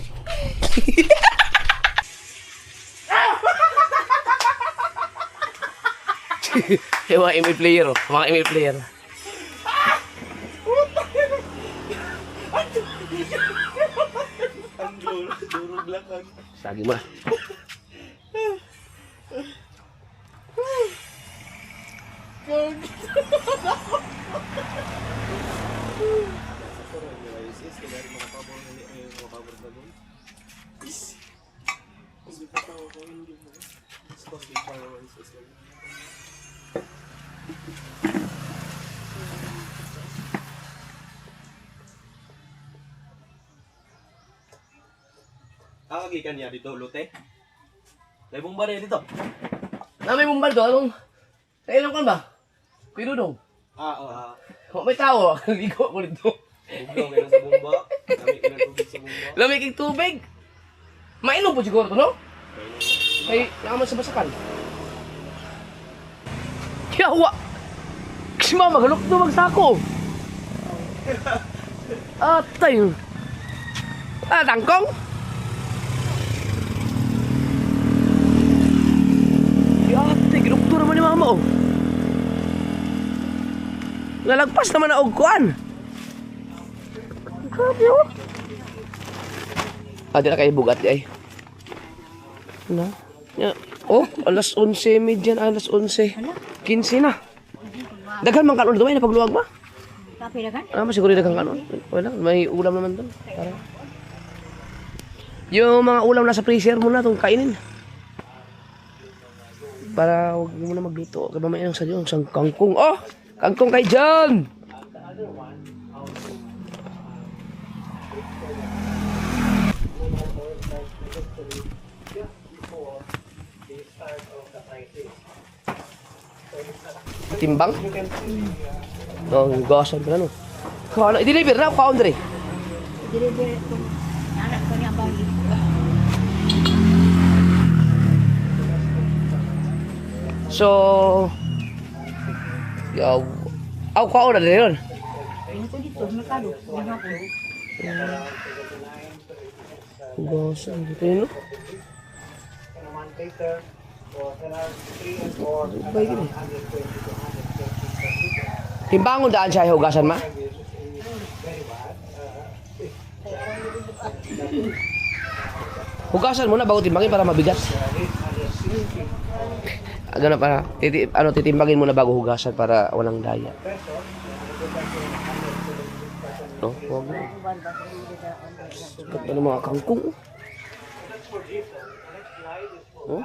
Yung mga ML player, oh. Mga ML player. Sagi mo. Gikan niya dito, Lute. May bomba rin dito. Na may bumbal doon, anong... Kailan ka ba? Pero dong. May tao, ligo ako dito. Buglaw ngayon sa bomba. Kami kinatubig sa bomba. Lamig ang tubig. Mainom po siguro to, no? Kay naman sa basakan. Yawa! Kasi mama, galok to magsako. Atay. Tangkong? Yate, ginukto naman ni mama, oh. Nalagpas naman na ogkuan. Grabe, oh. Di na kayo bugat, ay. Na? Oh, alas 11:30 alas 11. 15 na. Daghan man kanon duway na pagluwag ba? Kape na kan? Siguro daghan kanon. Wala, may ulam naman doon. Yung mga ulam nasa freezer mo na itong kainin. Para huwag mo na magluto. Kaya mamaya yung sadyo, isang kangkong. Oh! Kangkong kayo dyan! Timbang? Oh, gasan pa na no. I-deliver na ako kaon dre. Deliver itong anak ko niya bang So, yaw. Aw kaon na dre yun. Ano ko dito, merkado. Ano ko? Gasan dito yun no. Baik ini. Timbangon daan siya hugasan ma. Hugasan muna bago timbangin para mabigat. Ganun para titimbangin muna bago hugasan para walang daya. No, wag. Sikat na mga kangkong. Oh?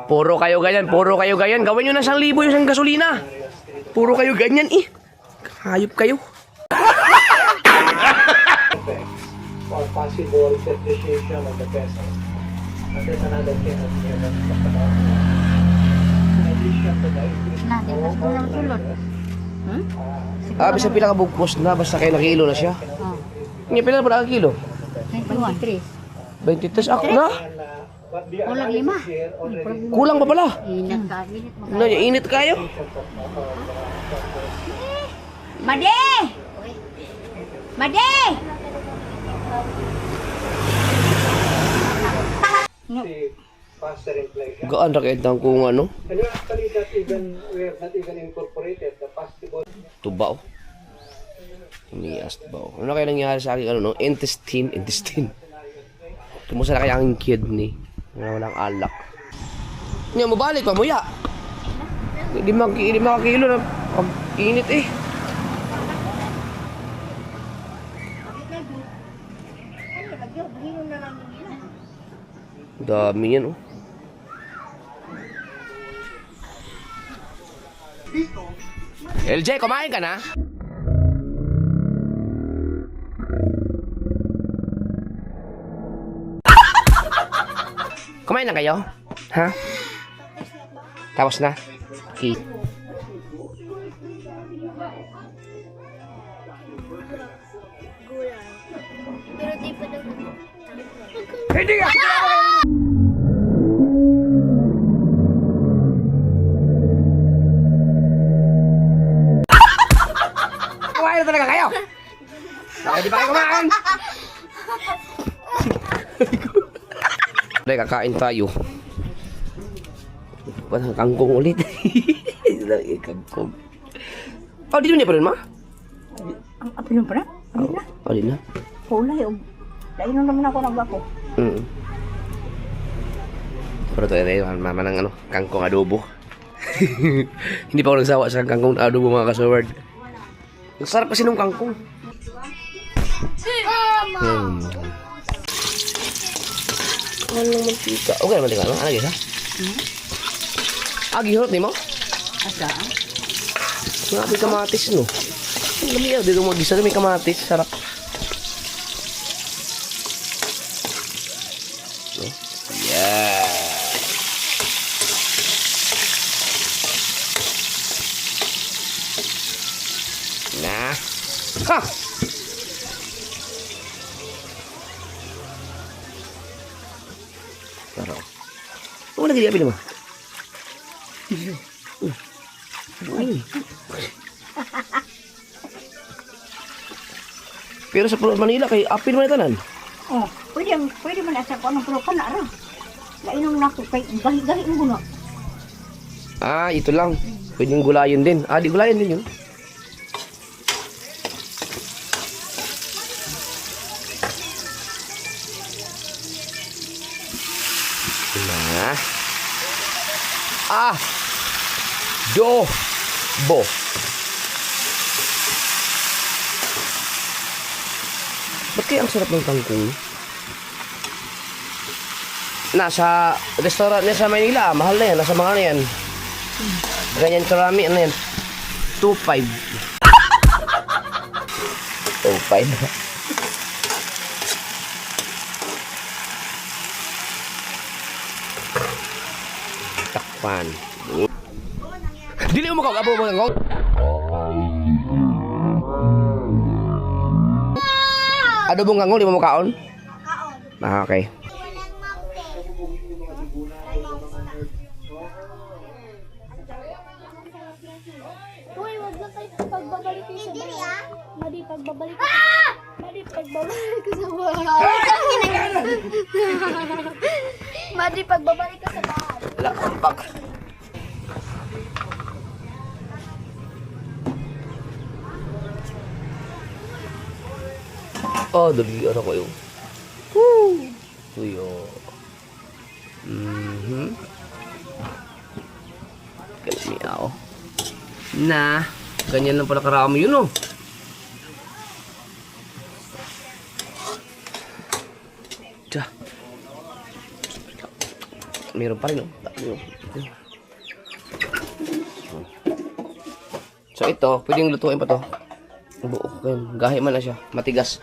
Puro kayo ganyan, puro kayo ganyan. Gawin nyo na 1,000 yung isang gasolina. Puro kayo ganyan eh. Hayop kayo. or possible depreciation of the peso. And there's another thing that we have talked about. In addition to the increase Na, di mas kulang sulod. Bisa pila ka bugpos na, basta kayo nakilo na siya. Oh. Nga pila pa na kilo? 23. 23 ako na. what the Kulang 5. Kulang pa pala. Init ka, init mo. Na, init kayo. Made! Made! see faster inflation. Gaan ra kayo kung ano. And we actually not even, we have not even incorporated the possible Tuba oh. Umias ba oh. Ano kaya nangyari sa akin ano no? Intestine. Kumusta na kaya ang kidney? Walang alak. Nga mabalik pa muya. Hindi makakilo na pag init eh. Dami yan oh. LJ, kumain ka na? Kumain na kayo? Ha? Tapos na? Okay. Pero di pa daw. Hindi ka! Kumain na talaga kayo! Bakit di ba kayo kumain? Dahil kakain tayo. Parang kangkong ulit. Kangkong. Oh, di mo niya pa rin ma? Ang apilon pa na? Ano na? Oh, di na. Kulay. Dainon naman ako nagbako. Pero tayo mama ng ano, kangkong adobo. Hindi pa ako nagsawa sa kangkong adobo mga kasaward. Ang sarap kasi nung kangkong. Anong mantika? Okay naman tika, no? Ano guys, ha? Gihurot ni mo? Asa? Nga, may kamatis, no? Ang lamiya, dito mo gisa, may kamatis. Sarap. No? Yeah! Nah. Ha! Sarap. Ano lagi dia pilih mah? Pero sa Pulau Manila kay apil man tanan. Oh, pwede man asa ko anong propan na ra. Lainong nako kay gahi-gahi mo na. Ah, ito lang. Pwedeng gulayin din. Ah, di gulayin din yun. Nah. Ah. Bo. Ba't kaya ang sarap ng kangkong? Nasa restaurant niya sa Maynila, mahal na yan. Nasa mga ano yan. Ganyan karami, ano yan? 2.5. 2.5. Takpan. Dili mo ka, abo mo kangkong. Adobong kangkong, di mo kaon? Ah, okay. Uy, wag lang kayo pagbabalik kayo sa bahay. Madi, pagbabalik ko Madi, pagbabalik ko sa bahay. Madi, pagbabalik ka sa bahay. Wala kang bag. Oh, dali ano ko yung. Woo! Tuyo. Miao. Na, ganyan lang pala karami yun, oh. Tiyan. Meron pa rin, oh. So ito, pwedeng lutuin pa to. Buo, gahi man na siya, matigas.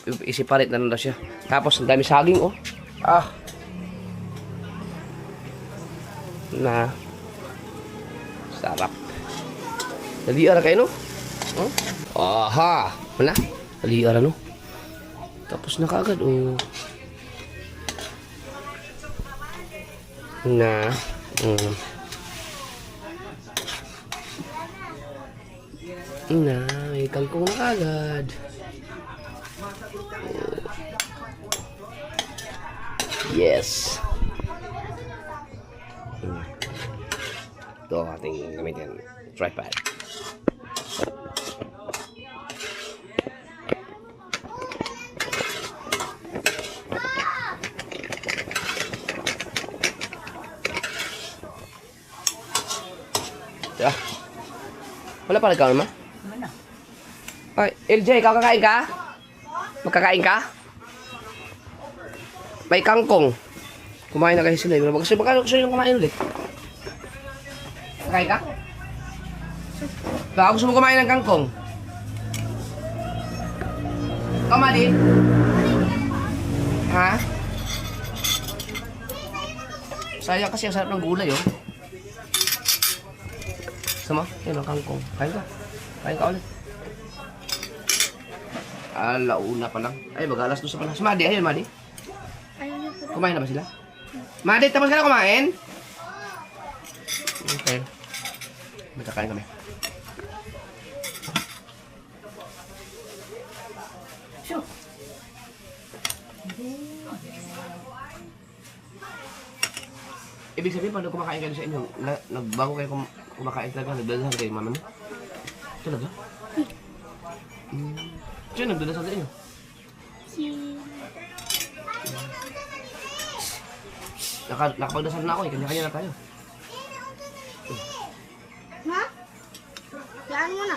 Isiparit na lang siya. Tapos ang dami saging, oh. Ah. Na. Sarap. Daliara kayo, no? Oh? Aha! Wala? Daliara, no? Tapos na kaagad, oh. Na. Na, may kangkong na kaagad. Oh. Yes. Ito ang ating gamitin. Tripod. Yeah. Wala pa nagkaon ma? Ano? Ay, LJ, ikaw kakain ka? Magkakain ka? May kangkong. Kumain na kasi sila. Kasi baka gusto nyo kumain ulit. Kakain ka? Baka gusto mo kumain ng kangkong. Tama din? Ha? Sayang kasi ang sarap ng gulay, oh. Sama? Yan ang kangkong. Kain ka. Kain ka ulit. Alauna pa lang. Ay, mag-alas 2 pa lang. Si Madi, ayun Madi. Kumain na ba sila? Madi, tapos ka na kumain? Okay. Magkakain kami. Sure. Ibig sabihin, paano kumakain kayo sa inyo? Nagbago kayo kumakain talaga? Nagdadasan kayo, mama mo? Talaga? Sino nagdadasan sa inyo? Nakapagdasal na ako eh. Kanya-kanya na tayo. Ha? Saan mo na?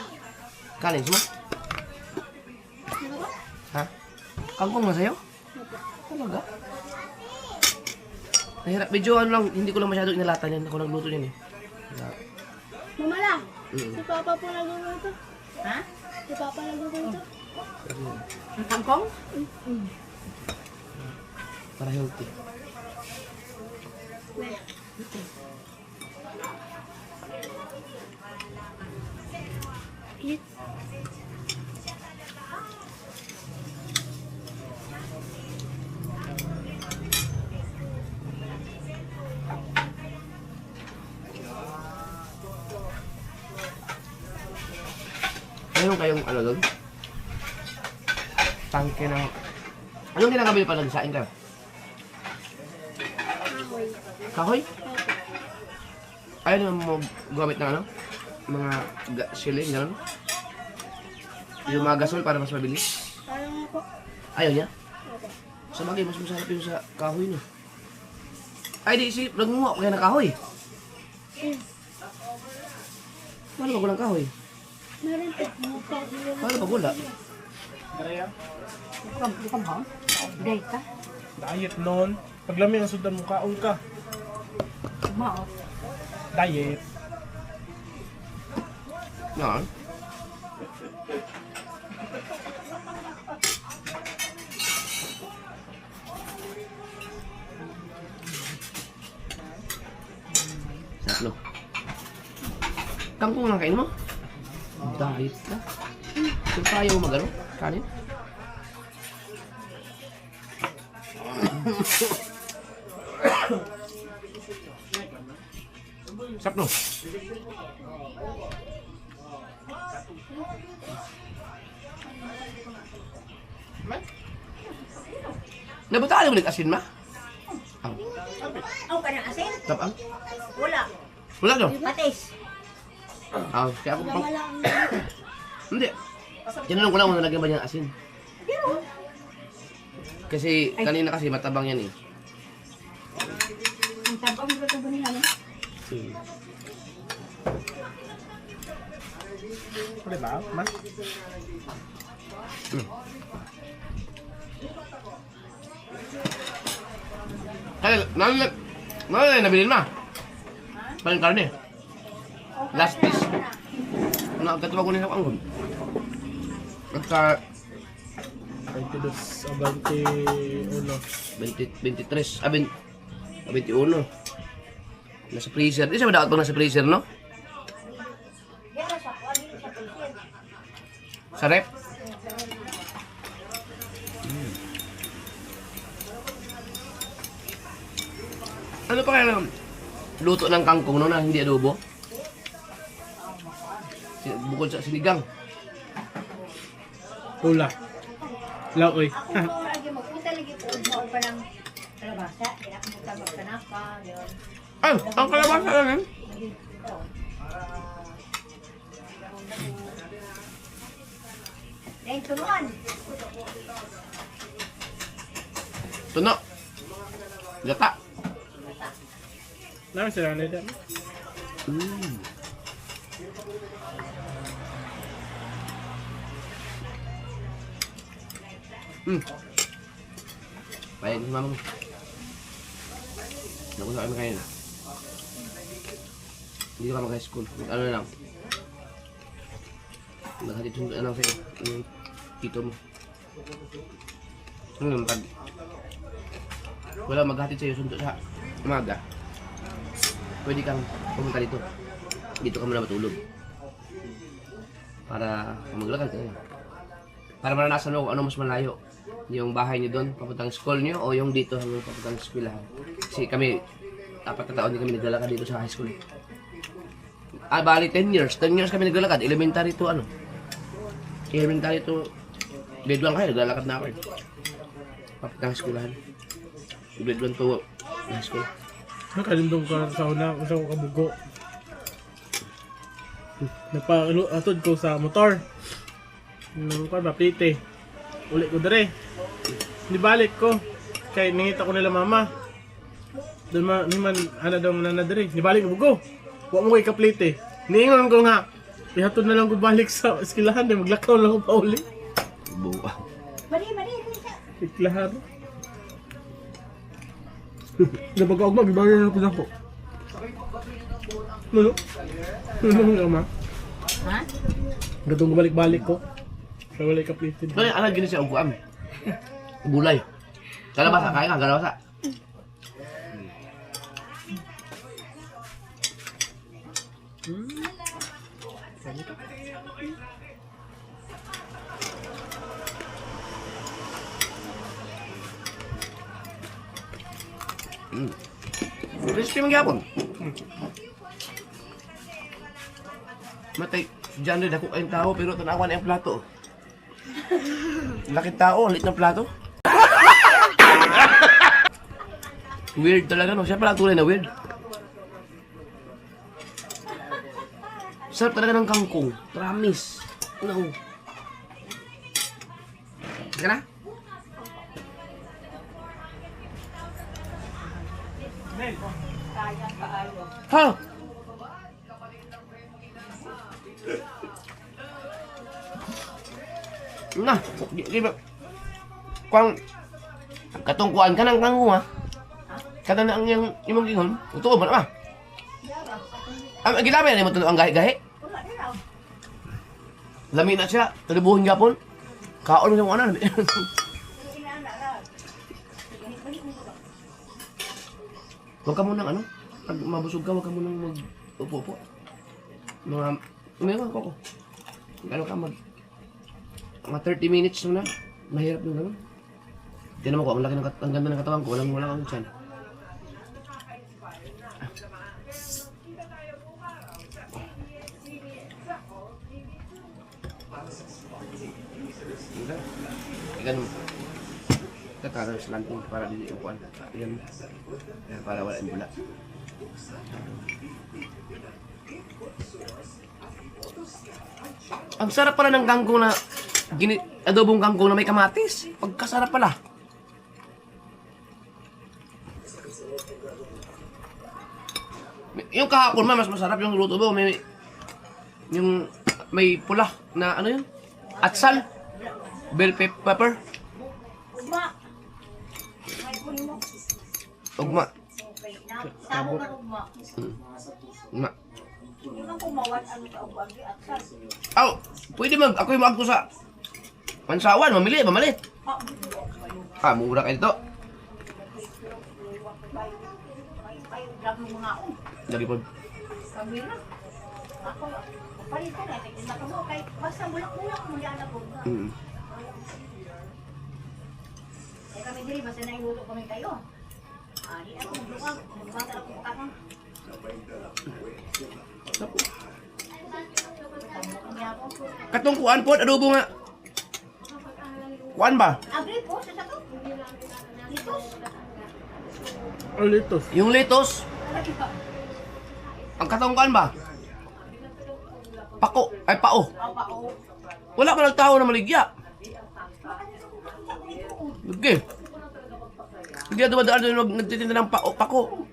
Kanin, suma? Ha? Kangkong na sa'yo? Talaga? Nahirap. Medyo ano lang, hindi ko lang masyado inalatan yan. Ako nagluto yan eh. Wala. Mama lang. Si Papa po nagluto. Ha? Si Papa nagluto. Ang kangkong? Para healthy. Meron kayong ano doon? Tangke ng... Anong ginagabil pa nagsain ka? Kahoy. Kahoy? Ayaw naman mo gumamit ng ano? Mga shilling, gano'n? Yung mga gasol para mas mabilis? Parang nga po. Ayaw niya? Opo. Sa bagay, mas masarap yung sa kahoy, no? Ay, di, nagmumuha ko kaya ng kahoy. Paano ba ng kahoy? Meron po. Paano ba gula? Bukam ha? Day ka? Diet nun. Paglami ang sudan mo, kaon ka. Maot. Diet. Yan. Sarap, no? Kangkong lang kain mo? Diet ka? Kung kaya mo magano? Kanin? Sarap, no? Nabutaan mo nag-asin, ma? Ang. Ang ka ng asin? Sarap, ang. Wala. Wala, no? Patis. Kaya ako pang... Hindi. Tinanong ko lang kung nalagyan ba niya ng asin. Kasi kanina kasi matabang yan eh. Ang tabang mo ito ba nila? Pwede ba? Mas? Kaya, nabilin ma. Paling karne. Last piece. Nagkatuwa ko nila ang anggon. At sa 22, 21. 23, 21. Nasa freezer. Di siya ba dapat pag nasa freezer, no? Sa rep? Ano pa kaya luto ng kangkong no na hindi adobo? Bukod sa sinigang. Tula. Laoy. Ako mo lagi magpunta lagi po mo pa ng kalabasa. Kaya mo tabak ka na pa. Yun. Ay, ang kalabasa lang eh. Dahil tuluan. Tuno. Gata. Namin sila na dyan. Bayan si mama mo. Nakuha kami kayo na. Hindi ka mag-high school. Ano na lang. Naghatid sundo na lang sa'yo. Yung tito mo. Ano naman pag... Wala maghatid sa'yo sundo sa umaga. Pwede kang pumunta dito. Dito ka muna matulog. Para maglakad ka. Para maranasan mo kung ano mas malayo. Yung bahay niyo doon, papuntang school niyo, o yung dito hanggang papuntang eskwelahan. Kasi kami, 4 na taon din kami naglalakad dito sa high school. Bali 10 years. 10 years kami naglalakad. Elementary to ano. Elementary to grade 1 kayo, naglalakad na ako eh. Papuntang eskwelahan. Grade 1 to high school. Nakalindong ka sa una, usa ko kabugo. Nagpa-atod ko sa motor. Nung ko ba, plite. Uli ko dere. Nibalik ko. Kaya nangita ko nila mama. Doon man, ana daw na dere. Nibalik ko bugo. Huwag mo kay kaplite. Niingon ko nga. Ihatod na lang ko balik sa eskwelahan. Maglakaw lang ko pa uli. Buwa. Mali. Iklahar. Napagkaugma, gibayan na po ako. Ano? Ano nga ma? Ha? Gatong balik-balik ko. Kaya wala kaplitin. Ano yung alam gini siya upuan? Bulay. Kalabasa, kaya ka, kalabasa. Crispy man gyapon. Matay, diyan rin ako kayong tao pero tanawan na yung plato. Laking tao, lit ng plato. Weird talaga no, siya pala ang tunay na weird. Sarap talaga ng kangkong, promise. No. Sige na? Ha? Na, di ba? Kuang katungkuan ka ng kangkong ha? Kada na ang yung imong gingon, utuo ba na ba? Ang gilabay na mo ang gahi-gahi. Lami na siya, talibuhin gapon. Kaon yung ano. Huwag ka munang ano, pag mabusog ka, huwag ka munang mag-upo-upo. Umiwan ko. Ano ka mga 30 minutes na, mahirap yung gano'n. Tiyan mo ko, ang ganda ng katawan ko, wala akong tiyan. Ikan mo. Tatara sa lanting para dili upuan. Ikan mo. Para wala yung bula. Ang sarap pala ng kangkong na adobong kangkong na may kamatis. Pagkasarap pala. Yung kahapon mas masarap yung luto mo. May pula na ano yun? Atsal. Bell pepper. Ugma. Sabong ka ugma. Ugma. Unang kumawat ang kaugagi at sal. Aw, pwede ako yung magto sa pansawan, mamalit. Mura kayo dito. Lagi mga Lagi po. Sabi na. Ako, palito na. Tignan ko mo. Basta bulak-bulak mo yan ako. Kami diri, basta nailuto kami kayo. Di ako maglukag. Magbata ako kakang. Katong kuan po, adobo nga. Kuan ba? Agri po, sa sato. Litos. Ang litos. Yung litos. Ang katong kuan ba? Pako, ay pao. Wala pa nagtao na maligya. Okay. Hindi na dumadaan doon nagtitinda ng pako.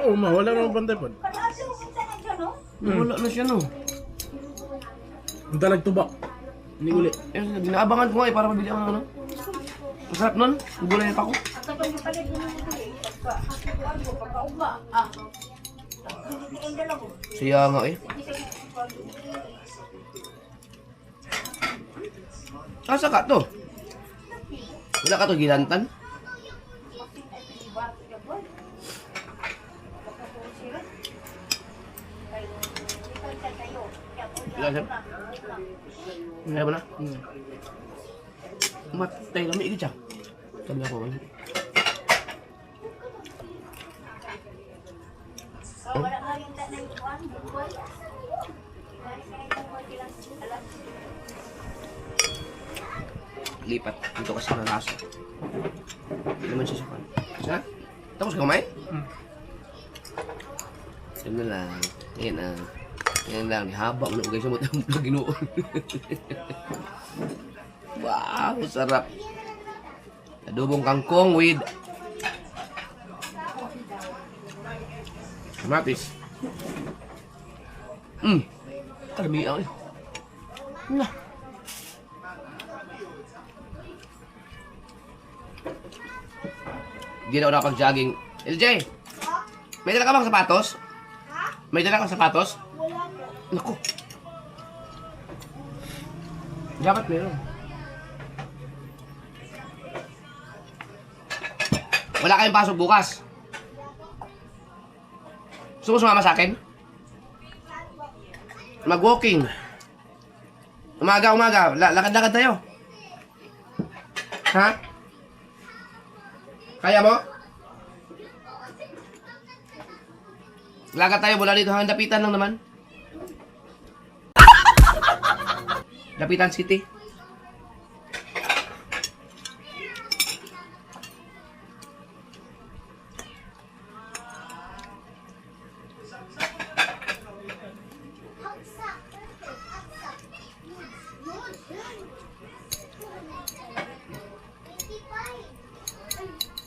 Oo, wala namang pantay po. Kalasi mo kita na dyan, no? Wala na siya no. Ang dalag tubak. Hindi uli. Dinaabangan ko nga para mabili ako ng ano. Masarap nun. Gulay na pako. Ang kapag palit mo nung ito eh. Pagka-ugma. Ang dalago. Siya nga eh. Asa ka to? Wala ka to gilantan? Ilan siya? Kaya ba na? Matay lami ikit siya. Sabi ako. Wala nga yung tanay kuwan, buwan. Lipat. Dito kasi ng laso. Hindi naman siya sa kan. Siya? Tapos ka kumain? Yan na lang. Yan na. Yan lang. Haba mo na guys. Sa mutang ginoon. Wow, sarap. Adobong kangkong with kamatis. Kalami ako eh. Nah. Di na ako nakapag-jogging. LJ! May dala ka bang sapatos? May dala kang sapatos? Wala po. Naku. Dapat meron. Wala kayong pasok bukas. Gusto mo sumama sa akin? Mag-walking. Umaga. Lakad-lakad tayo. Ha? Kaya mo? Lakad tayo mula dito hanggang Dapitan lang naman. Dapitan City.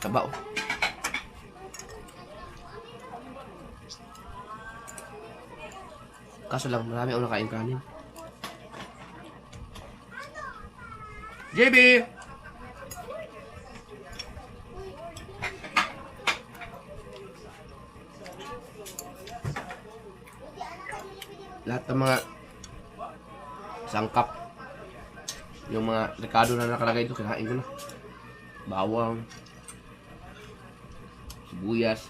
Taba oh. Kaso lang, marami akong nakain kanin. JB! Lahat ng mga sangkap, yung mga rekado na nakalagay ito, kinain ko na. Bawang, sibuyas.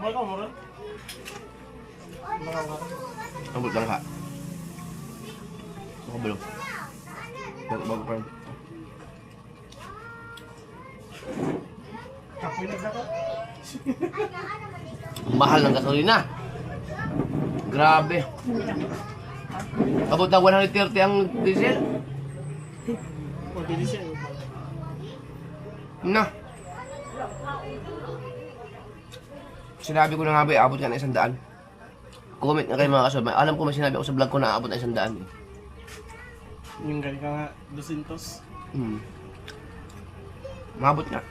Mahal mo rin? Ambot lang ka. Ako balong. Bago pa rin. Kapoy na ka? Mahal ng gasolina. Grabe. Abot na 130 ang diesel. Mabilis yan. Na. Sinabi ko na nga ba, abot ka na 100. Comment na kayo mga kasama. Alam ko may sinabi ako sa vlog ko na abot na 100. Yung galing ka nga, 200. Mabot nga.